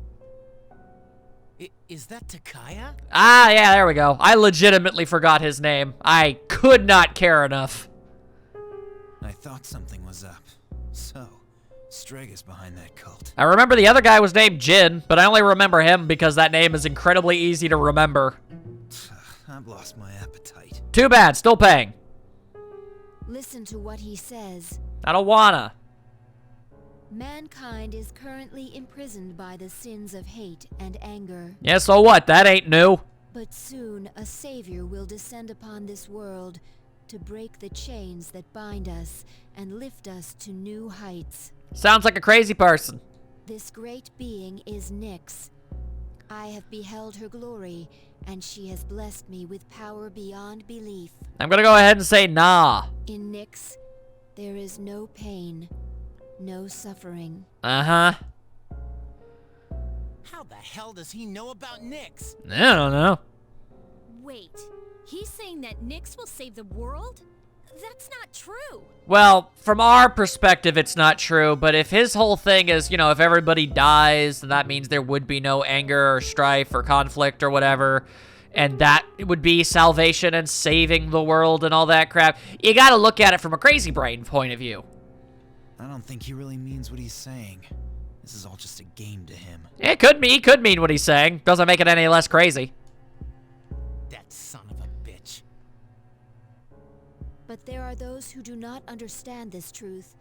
Is that Takaya? Ah, yeah, there we go. I legitimately forgot his name. I could not care enough. I thought something was up. So, Strega's behind that cult. I remember the other guy was named Jin, but I only remember him because that name is incredibly easy to remember. I've lost my appetite. Too bad, still paying. Listen to what he says. I don't wanna. Mankind is currently imprisoned by the sins of hate and anger. Yeah, so what? That ain't new. But soon a savior will descend upon this world to break the chains that bind us and lift us to new heights. Sounds like a crazy person. This great being is Nyx. I have beheld her glory, and she has blessed me with power beyond belief. I'm gonna go ahead and say nah. In Nyx, there is no pain, no suffering. Uh-huh. How the hell does he know about Nyx? I don't know. Wait, he's saying that Nyx will save the world? That's not true. Well, from our perspective, it's not true, but if his whole thing is, you know, if everybody dies, then that means there would be no anger or strife or conflict or whatever, and that would be salvation and saving the world and all that crap. You gotta look at it from a crazy brain point of view. I don't think he really means what he's saying. This is all just a game to him. It could be, he could mean what he's saying. Doesn't make it any less crazy. That son of a bitch. But there are those who do not understand this truth,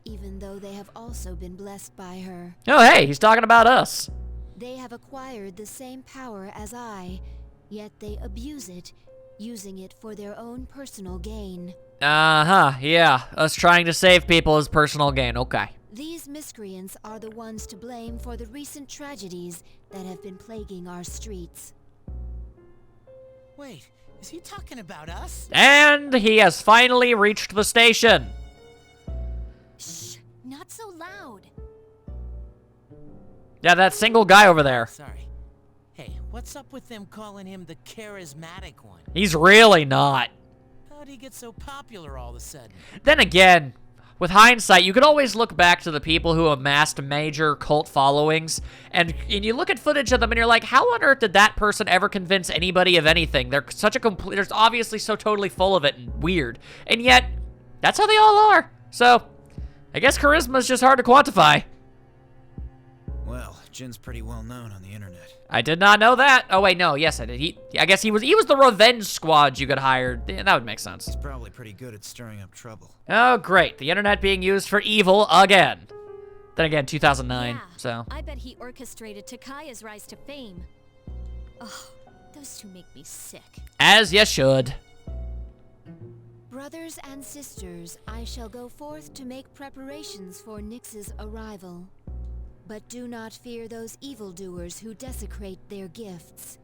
even though they have also been blessed by her. Oh, hey, he's talking about us. They have acquired the same power as I, yet they abuse it, using it for their own personal gain. Uh-huh, yeah. Us trying to save people is personal gain, okay. These miscreants are the ones to blame for the recent tragedies that have been plaguing our streets. Wait, is he talking about us? And he has finally reached the station. Shh, not so loud. Yeah, that single guy over there. Sorry. Hey, what's up with them calling him the charismatic one? He's really not. How'd he get so popular all of a sudden? Then again, with hindsight, you could always look back to the people who amassed major cult followings, and you look at footage of them and you're like, how on earth did that person ever convince anybody of anything? They're such a complete, they're obviously so totally full of it and weird. And yet, that's how they all are. So, I guess charisma is just hard to quantify. Well, Jin's pretty well known on the internet. I did not know that. Oh wait, no, yes I did. I guess he was the revenge squad you could hire. Yeah, that would make sense. He's probably pretty good at stirring up trouble. Oh great, the internet being used for evil again. Then again, 2009, Yeah, so. I bet he orchestrated Takaya's rise to fame. Ugh, those two make me sick. As you should. Brothers and sisters, I shall go forth to make preparations for Nyx's arrival. But do not fear those evildoers who desecrate their gifts.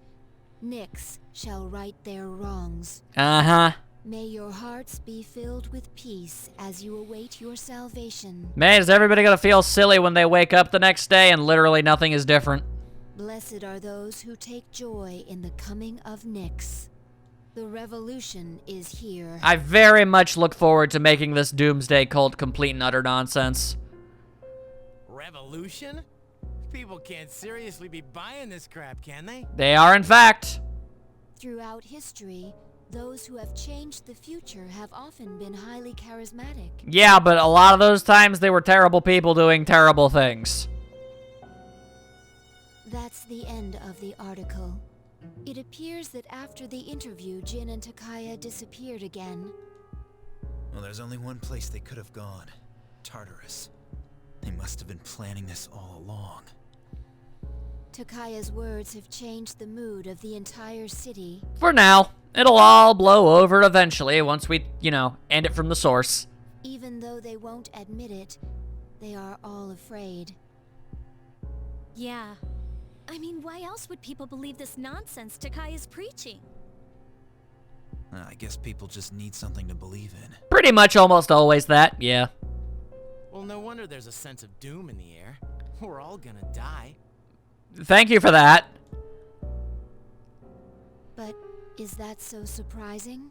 Nyx shall right their wrongs. Uh-huh. May your hearts be filled with peace as you await your salvation. Man, is everybody gonna feel silly when they wake up the next day and literally nothing is different? Blessed are those who take joy in the coming of Nyx. The revolution is here. I very much look forward to making this doomsday cult complete and utter nonsense. Revolution? People can't seriously be buying this crap, can they? They are, in fact. Throughout history, those who have changed the future have often been highly charismatic. Yeah, but a lot of those times they were terrible people doing terrible things. That's the end of the article. It appears that after the interview, Jin and Takaya disappeared again. Well, there's only one place they could have gone. Tartarus. They must must have been planning this all along. Takaya's words have changed the mood of the entire city. For now. It'll all blow over eventually once we, end it from the source. Even though they won't admit it, they are all afraid. Yeah. I mean, why else would people believe this nonsense Takaya's preaching? I guess people just need something to believe in. Pretty much almost always that, yeah. Well, no wonder there's a sense of doom in the air. We're all gonna die. Thank you for that. But is that so surprising?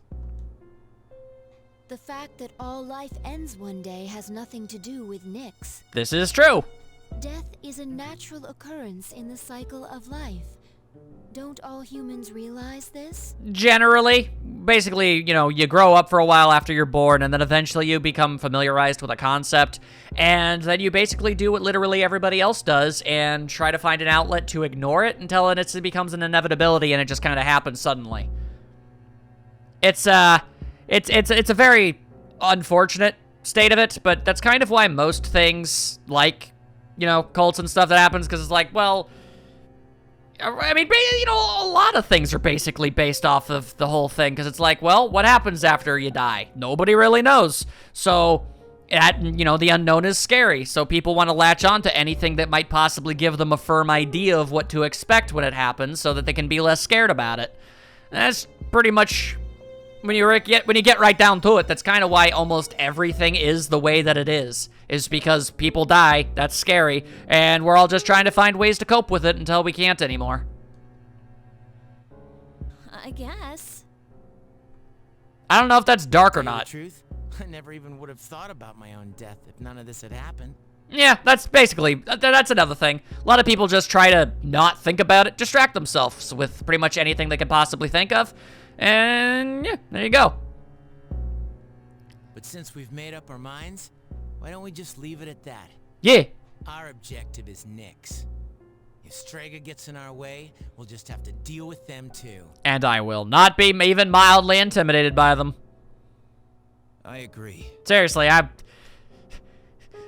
The fact that all life ends one day has nothing to do with Nyx. This is true. Death is a natural occurrence in the cycle of life. Don't all humans realize this? Generally. Basically, you grow up for a while after you're born, and then eventually you become familiarized with a concept, and then you basically do what literally everybody else does, and try to find an outlet to ignore it until it becomes an inevitability, and it just kind of happens suddenly. It's a very unfortunate state of it, but that's kind of why most things, like, cults and stuff that happens, because it's like, well, I mean, a lot of things are basically based off of the whole thing, because it's like, well, what happens after you die? Nobody really knows. So, the unknown is scary, so people want to latch on to anything that might possibly give them a firm idea of what to expect when it happens, so that they can be less scared about it. That's pretty much, when you get right down to it, that's kind of why almost everything is the way that it is because people die, that's scary, and we're all just trying to find ways to cope with it until we can't anymore. I guess. I don't know if that's dark or Tell you not. the truth, I never even would have thought about my own death if none of this had happened. Yeah, that's basically, that's another thing. A lot of people just try to not think about it, distract themselves with pretty much anything they could possibly think of, and yeah, there you go. But since we've made up our minds, why don't we just leave it at that? Yeah. Our objective is Nyx. If Strega gets in our way, we'll just have to deal with them too. And I will not be even mildly intimidated by them. I agree. Seriously,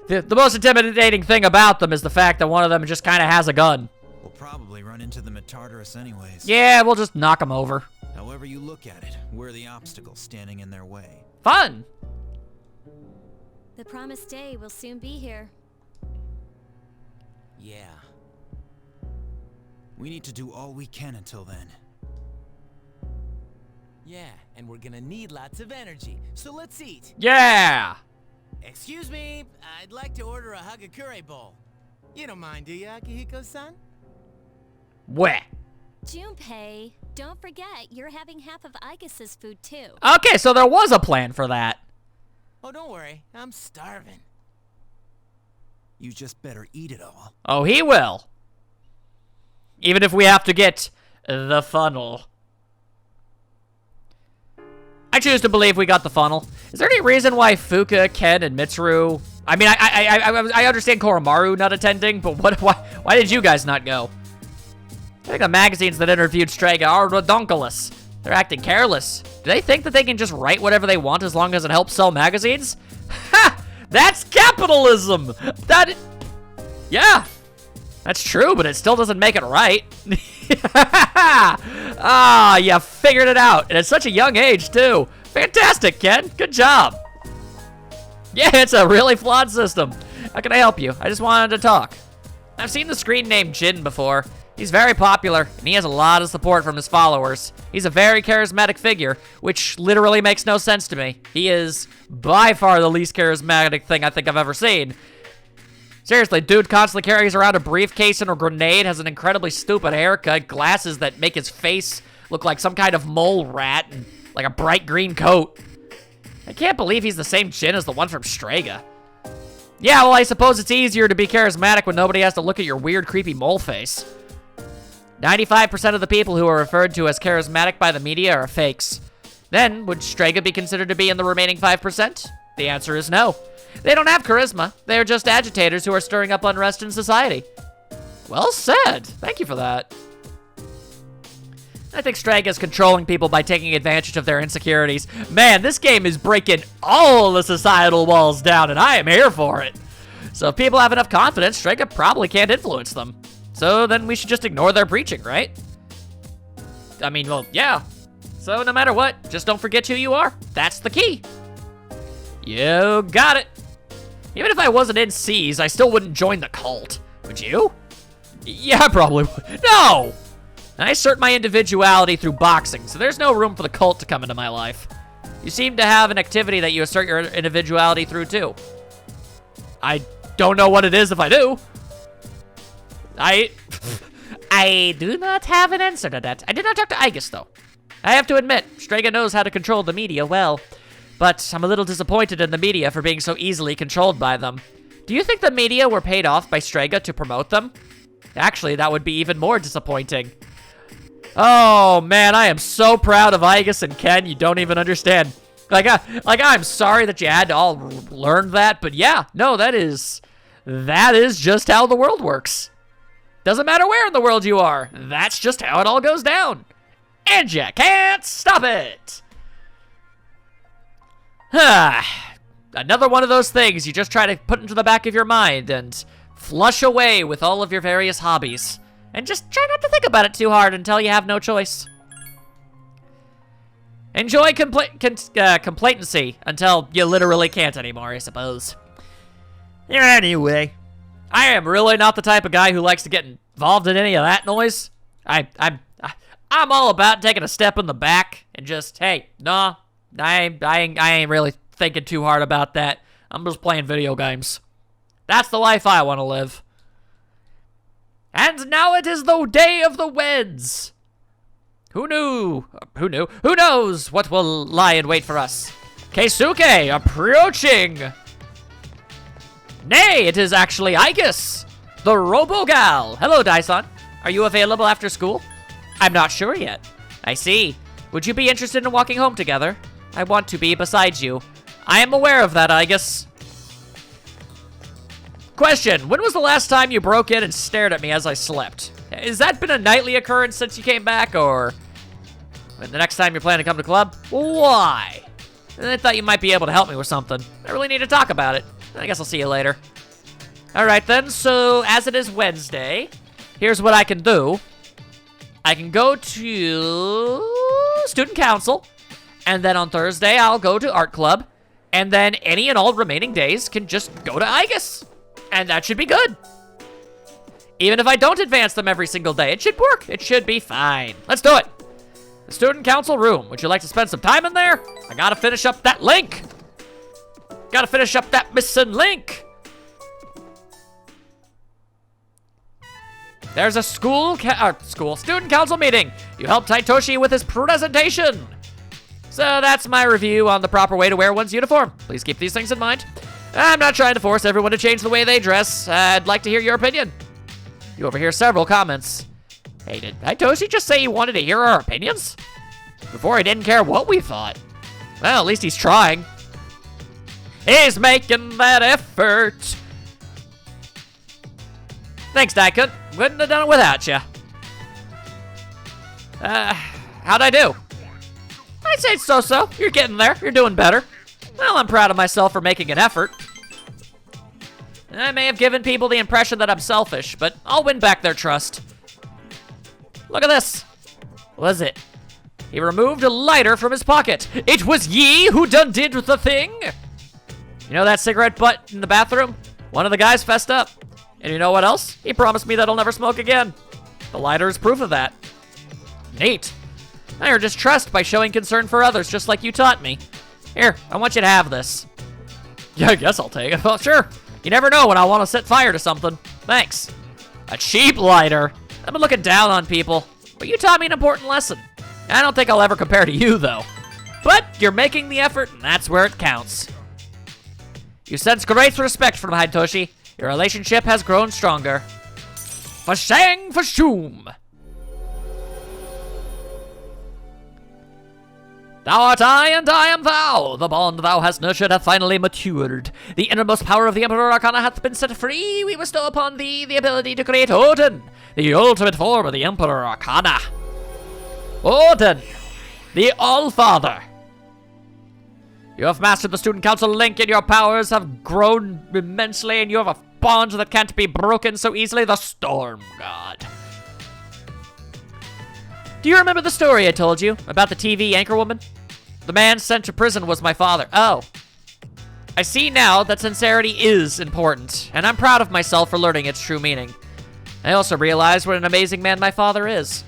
the most intimidating thing about them is the fact that one of them just kind of has a gun. We'll probably run into them at Tartarus anyways. Yeah, we'll just knock them over. However you look at it, we're the obstacle standing in their way. Fun. The promised day will soon be here. Yeah. We need to do all we can until then. Yeah, and we're gonna need lots of energy, so let's eat. Yeah. Excuse me, I'd like to order a Hagakure bowl. You don't mind, do you, Akihiko-san? Weh. Junpei, don't forget, you're having half of Aigis' food too. Okay, so there was a plan for that. Oh, don't worry, I'm starving. You just better eat it all. Oh, he will. Even if we have to get the funnel. I choose to believe we got the funnel. Is there any reason why Fuka, Ken, and Mitsuru... I mean, I understand Koromaru not attending, but why did you guys not go? I think the magazines that interviewed Strega are redonkulous. They're acting careless. Do they think that they can just write whatever they want as long as it helps sell magazines? Ha! That's capitalism! Yeah! That's true, but it still doesn't make it right. Ah, you figured it out. And at such a young age, too. Fantastic, Ken. Good job. Yeah, it's a really flawed system. How can I help you? I just wanted to talk. I've seen the screen name Jin before. He's very popular, and he has a lot of support from his followers. He's a very charismatic figure, which literally makes no sense to me. He is by far the least charismatic thing I think I've ever seen. Seriously, dude constantly carries around a briefcase and a grenade, has an incredibly stupid haircut, glasses that make his face look like some kind of mole rat, and like a bright green coat. I can't believe he's the same Jin as the one from Strega. Yeah, well, I suppose it's easier to be charismatic when nobody has to look at your weird, creepy mole face. 95% of the people who are referred to as charismatic by the media are fakes. Then, would Strega be considered to be in the remaining 5%? The answer is no. They don't have charisma. They are just agitators who are stirring up unrest in society. Well said. Thank you for that. I think Strega is controlling people by taking advantage of their insecurities. Man, this game is breaking all the societal walls down, and I am here for it. So if people have enough confidence, Strega probably can't influence them. So then we should just ignore their preaching, right? I mean, well, yeah. So no matter what, just don't forget who you are. That's the key. You got it. Even if I wasn't in C's, I still wouldn't join the cult. Would you? Yeah, I probably would. No! I assert my individuality through boxing, so there's no room for the cult to come into my life. You seem to have an activity that you assert your individuality through, too. I don't know what it is if I do. I do not have an answer to that. I did not talk to Aigis, though. I have to admit, Strega knows how to control the media well, but I'm a little disappointed in the media for being so easily controlled by them. Do you think the media were paid off by Strega to promote them? Actually, that would be even more disappointing. Oh, man, I am so proud of Aigis and Ken, you don't even understand. Like, I'm sorry that you had to all learn that, but yeah, no, that is just how the world works. Doesn't matter where in the world you are, that's just how it all goes down. And you can't stop it. Another one of those things you just try to put into the back of your mind and flush away with all of your various hobbies. And just try not to think about it too hard until you have no choice. Enjoy complacency until you literally can't anymore, I suppose. Anyway, I am really not the type of guy who likes to get involved in any of that noise. I'm all about taking a step in the back and just, hey, nah, I ain't really thinking too hard about that. I'm just playing video games. That's the life I want to live. And now it is the day of the weds. Who knew? Who knew? Who knows what will lie in wait for us? Keisuke approaching. Nay, it is actually Aigis, the Robo-Gal. Hello, Daison. Are you available after school? I'm not sure yet. I see. Would you be interested in walking home together? I want to be beside you. I am aware of that, Aigis. Question, when was the last time you broke in and stared at me as I slept? Has that been a nightly occurrence since you came back, or the next time you're planning to come to club? Why? I thought you might be able to help me with something. I really need to talk about it. I guess I'll see you later. Alright then, so as it is Wednesday, here's what I can do. I can go to student council, and then on Thursday I'll go to art club, and then any and all remaining days can just go to Aigis. And that should be good. Even if I don't advance them every single day, it should work. It should be fine. Let's do it. The student council room. Would you like to spend some time in there? I gotta finish up that link. Gotta finish up that missing link. There's a student council meeting. You helped Taitoshi with his presentation. So that's my review on the proper way to wear one's uniform. Please keep these things in mind. I'm not trying to force everyone to change the way they dress. I'd like to hear your opinion. You overhear several comments. Hey, did Taitoshi just say he wanted to hear our opinions? Before he didn't care what we thought. Well, at least he's trying. He's making that effort. Thanks, Daikun. Wouldn't have done it without you. How'd I do? I'd say so-so. You're getting there. You're doing better. Well, I'm proud of myself for making an effort. I may have given people the impression that I'm selfish, but I'll win back their trust. Look at this. What was it? He removed a lighter from his pocket. It was ye who done did the thing? You know that cigarette butt in the bathroom? One of the guys fessed up. And you know what else? He promised me that I'll never smoke again. The lighter is proof of that. Neat. I earned his trust by showing concern for others, just like you taught me. Here, I want you to have this. Yeah, I guess I'll take it. Well, sure. You never know when I'll want to set fire to something. Thanks. A cheap lighter. I've been looking down on people, but you taught me an important lesson. I don't think I'll ever compare to you, though. But you're making the effort, and that's where it counts. You sense great respect from Haitoshi. Your relationship has grown stronger. Fashang Fashoom. Thou art I, and I am thou. The bond thou hast nurtured hath finally matured. The innermost power of the Emperor Arcana hath been set free. We bestow upon thee the ability to create Odin, the ultimate form of the Emperor Arcana. Odin, the All-Father. You have mastered the student council link, and your powers have grown immensely, and you have a bond that can't be broken so easily. The Storm God. Do you remember the story I told you about the TV anchor woman? The man sent to prison was my father. Oh. I see now that sincerity is important, and I'm proud of myself for learning its true meaning. I also realize what an amazing man my father is.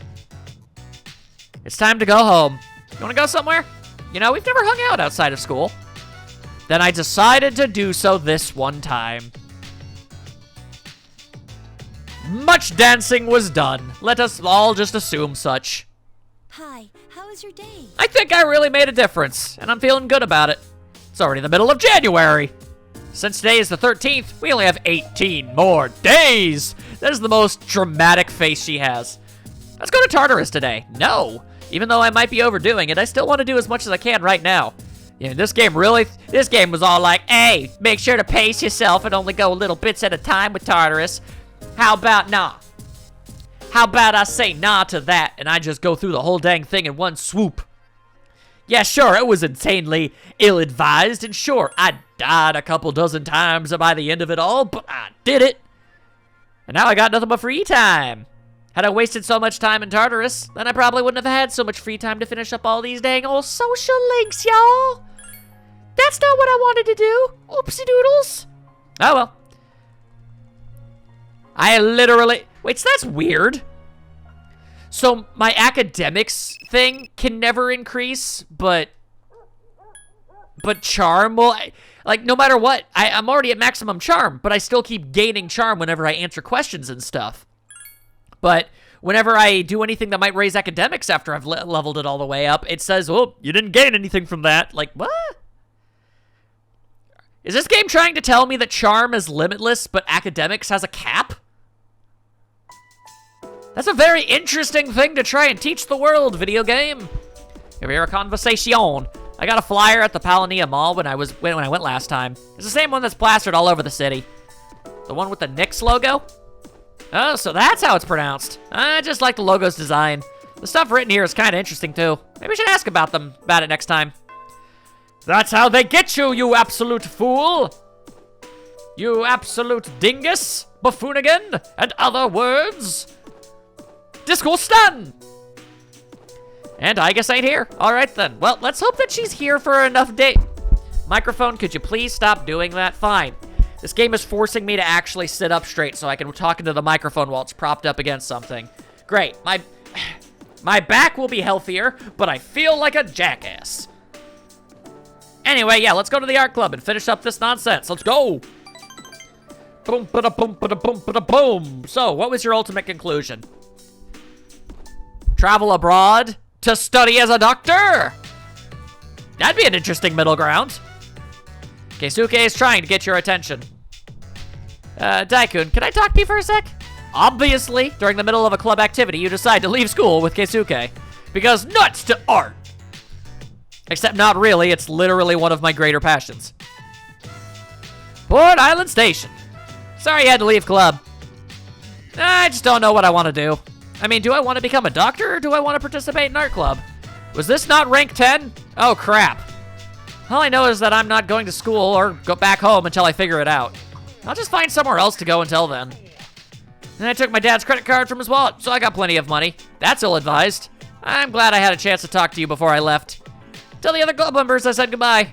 It's time to go home. You wanna go somewhere? You know, we've never hung out outside of school. Then I decided to do so this one time. Much dancing was done. Let us all just assume such. Hi, how was your day? I think I really made a difference, and I'm feeling good about it. It's already the middle of January. Since today is the 13th, we only have 18 more days. That is the most dramatic face she has. Let's go to Tartarus today. No. Even though I might be overdoing it, I still want to do as much as I can right now. Yeah, this game was all like, hey, make sure to pace yourself and only go little bits at a time with Tartarus. How about nah? How about I say nah to that and I just go through the whole dang thing in one swoop? Yeah, sure, it was insanely ill-advised, and sure, I died a couple dozen times by the end of it all, but I did it. And now I got nothing but free time. Had I wasted so much time in Tartarus, then I probably wouldn't have had so much free time to finish up all these dang old social links, y'all. That's not what I wanted to do. Oopsie doodles. Oh well. I literally... Wait, so that's weird. So my academics thing can never increase, but charm will... Like, no matter what, I'm already at maximum charm, but I still keep gaining charm whenever I answer questions and stuff. But whenever I do anything that might raise academics after I've leveled it all the way up, it says, oh, you didn't gain anything from that. Like, what? Is this game trying to tell me that charm is limitless, but academics has a cap? That's a very interesting thing to try and teach the world, video game. Give here a conversation. I got a flyer at the Palonia Mall when I went last time. It's the same one that's plastered all over the city. The one with the Nyx logo? Oh, so that's how it's pronounced. I just like the logo's design. The stuff written here is kind of interesting, too. Maybe we should ask about it next time. That's how they get you, you absolute fool! You absolute dingus, buffoonigan, and other words! Discourse done! And Aigis ain't here. Alright then. Well, let's hope that she's here for enough day. Microphone, could you please stop doing that? Fine. This game is forcing me to actually sit up straight so I can talk into the microphone while it's propped up against something. Great. My back will be healthier, but I feel like a jackass. Anyway, yeah, let's go to the art club and finish up this nonsense. Let's go. Boom, ba-da, boom, ba-da, boom, ba-da, boom. So, what was your ultimate conclusion? Travel abroad to study as a doctor? That'd be an interesting middle ground. Keisuke is trying to get your attention. Daikun, can I talk to you for a sec? Obviously, during the middle of a club activity, you decide to leave school with Keisuke. Because nuts to art! Except not really, it's literally one of my greater passions. Port Island Station. Sorry you had to leave club. I just don't know what I want to do. I mean, do I want to become a doctor, or do I want to participate in art club? Was this not rank 10? Oh, crap. All I know is that I'm not going to school or go back home until I figure it out. I'll just find somewhere else to go until then. And I took my dad's credit card from his wallet, so I got plenty of money. That's ill-advised. I'm glad I had a chance to talk to you before I left. Tell the other club members I said goodbye.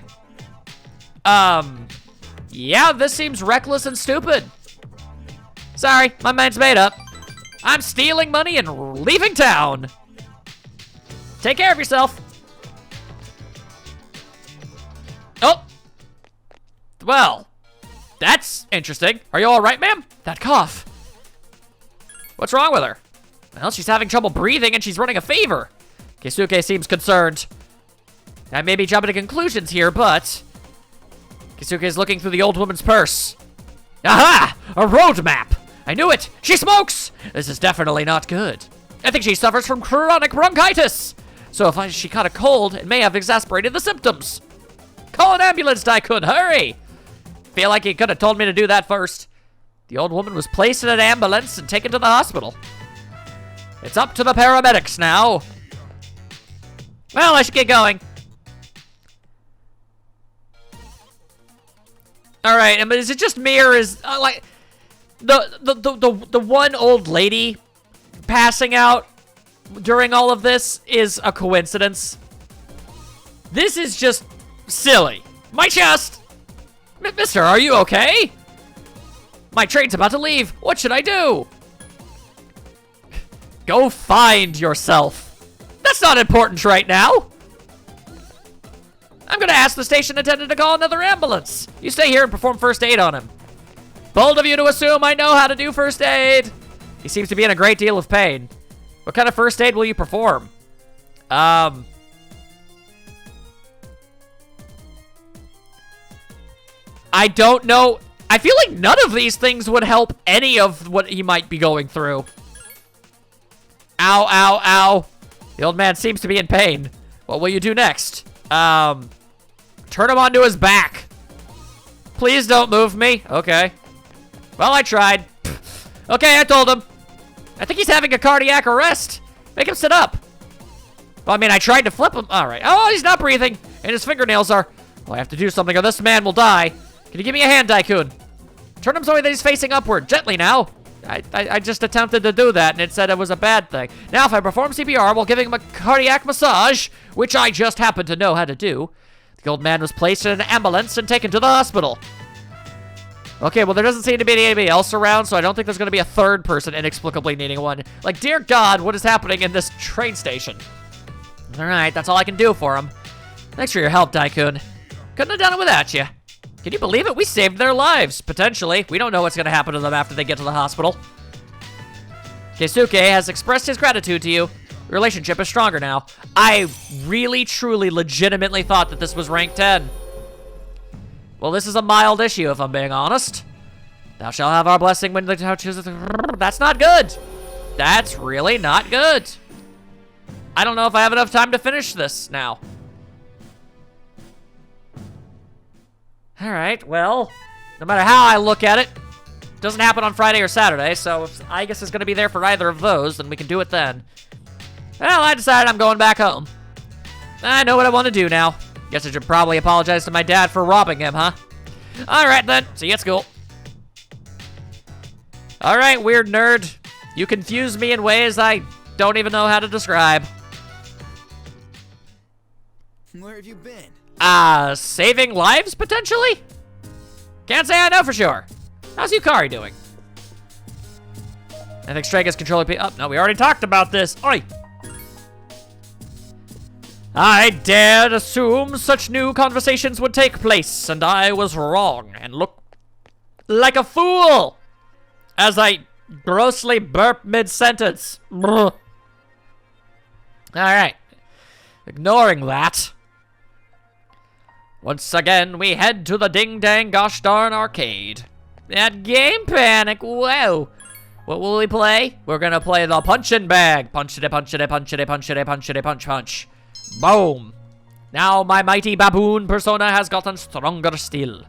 Yeah, this seems reckless and stupid. Sorry, my mind's made up. I'm stealing money and leaving town. Take care of yourself. Oh. Well, that's interesting. Are you all right, ma'am? That cough. What's wrong with her? Well, she's having trouble breathing and she's running a fever. Keisuke seems concerned. I may be jumping to conclusions here, but Keisuke is looking through the old woman's purse. Aha! A road map! I knew it! She smokes! This is definitely not good. I think she suffers from chronic bronchitis. So if she caught a cold, it may have exacerbated the symptoms. Call an ambulance, Daikun, hurry! Feel like you could have told me to do that first. The old woman was placed in an ambulance and taken to the hospital. It's up to the paramedics now. Well, I should get going. All right, I mean, is it just me or is like the one old lady passing out during all of this is a coincidence? This is just silly. My chest! Mister, are you okay? My train's about to leave. What should I do? Go find yourself. That's not important right now. I'm gonna ask the station attendant to call another ambulance. You stay here and perform first aid on him. Bold of you to assume I know how to do first aid. He seems to be in a great deal of pain. What kind of first aid will you perform? I don't know. I feel like none of these things would help any of what he might be going through. Ow, ow, ow. The old man seems to be in pain. What will you do next? Turn him onto his back. Please don't move me. Okay. Well, I tried. Okay, I told him. I think he's having a cardiac arrest. Make him sit up. Well, I mean, I tried to flip him. All right. Oh, he's not breathing. And his fingernails are... Well, I have to do something or this man will die. Can you give me a hand, Daikun? Turn him so that he's facing upward. Gently now. I just attempted to do that, and it said it was a bad thing. Now, if I perform CPR while giving him a cardiac massage, which I just happen to know how to do, the old man was placed in an ambulance and taken to the hospital. Okay, well, there doesn't seem to be anybody else around, so I don't think there's going to be a third person inexplicably needing one. Like, dear God, what is happening in this train station? All right, that's all I can do for him. Thanks for your help, Daikun. Couldn't have done it without you. Can you believe it? We saved their lives, potentially. We don't know what's going to happen to them after they get to the hospital. Keisuke has expressed his gratitude to you. Your relationship is stronger now. I really, truly, legitimately thought that this was rank 10. Well, this is a mild issue, if I'm being honest. Thou shalt have our blessing when the touches... That's not good. That's really not good. I don't know if I have enough time to finish this now. All right, well, no matter how I look at it, it doesn't happen on Friday or Saturday, so if Aigis is going to be there for either of those, then we can do it then. Well, I decided I'm going back home. I know what I want to do now. Guess I should probably apologize to my dad for robbing him, huh? All right, then. See you at school. All right, weird nerd. You confuse me in ways I don't even know how to describe. Where have you been? Saving lives, potentially? Can't say I know for sure. How's Yukari doing? I think Strike is controlling oh, no, we already talked about this. Oi! I dared assume such new conversations would take place, and I was wrong, and look like a fool as I grossly burp mid-sentence. All right. Ignoring that. Once again, we head to the ding-dang gosh-darn arcade. That game panic, whoa. What will we play? We're gonna play the punch-in bag. Punch-it, punch-it, punch-it, punch-it, punch-it, punch-punch. Boom. Now my mighty baboon persona has gotten stronger still.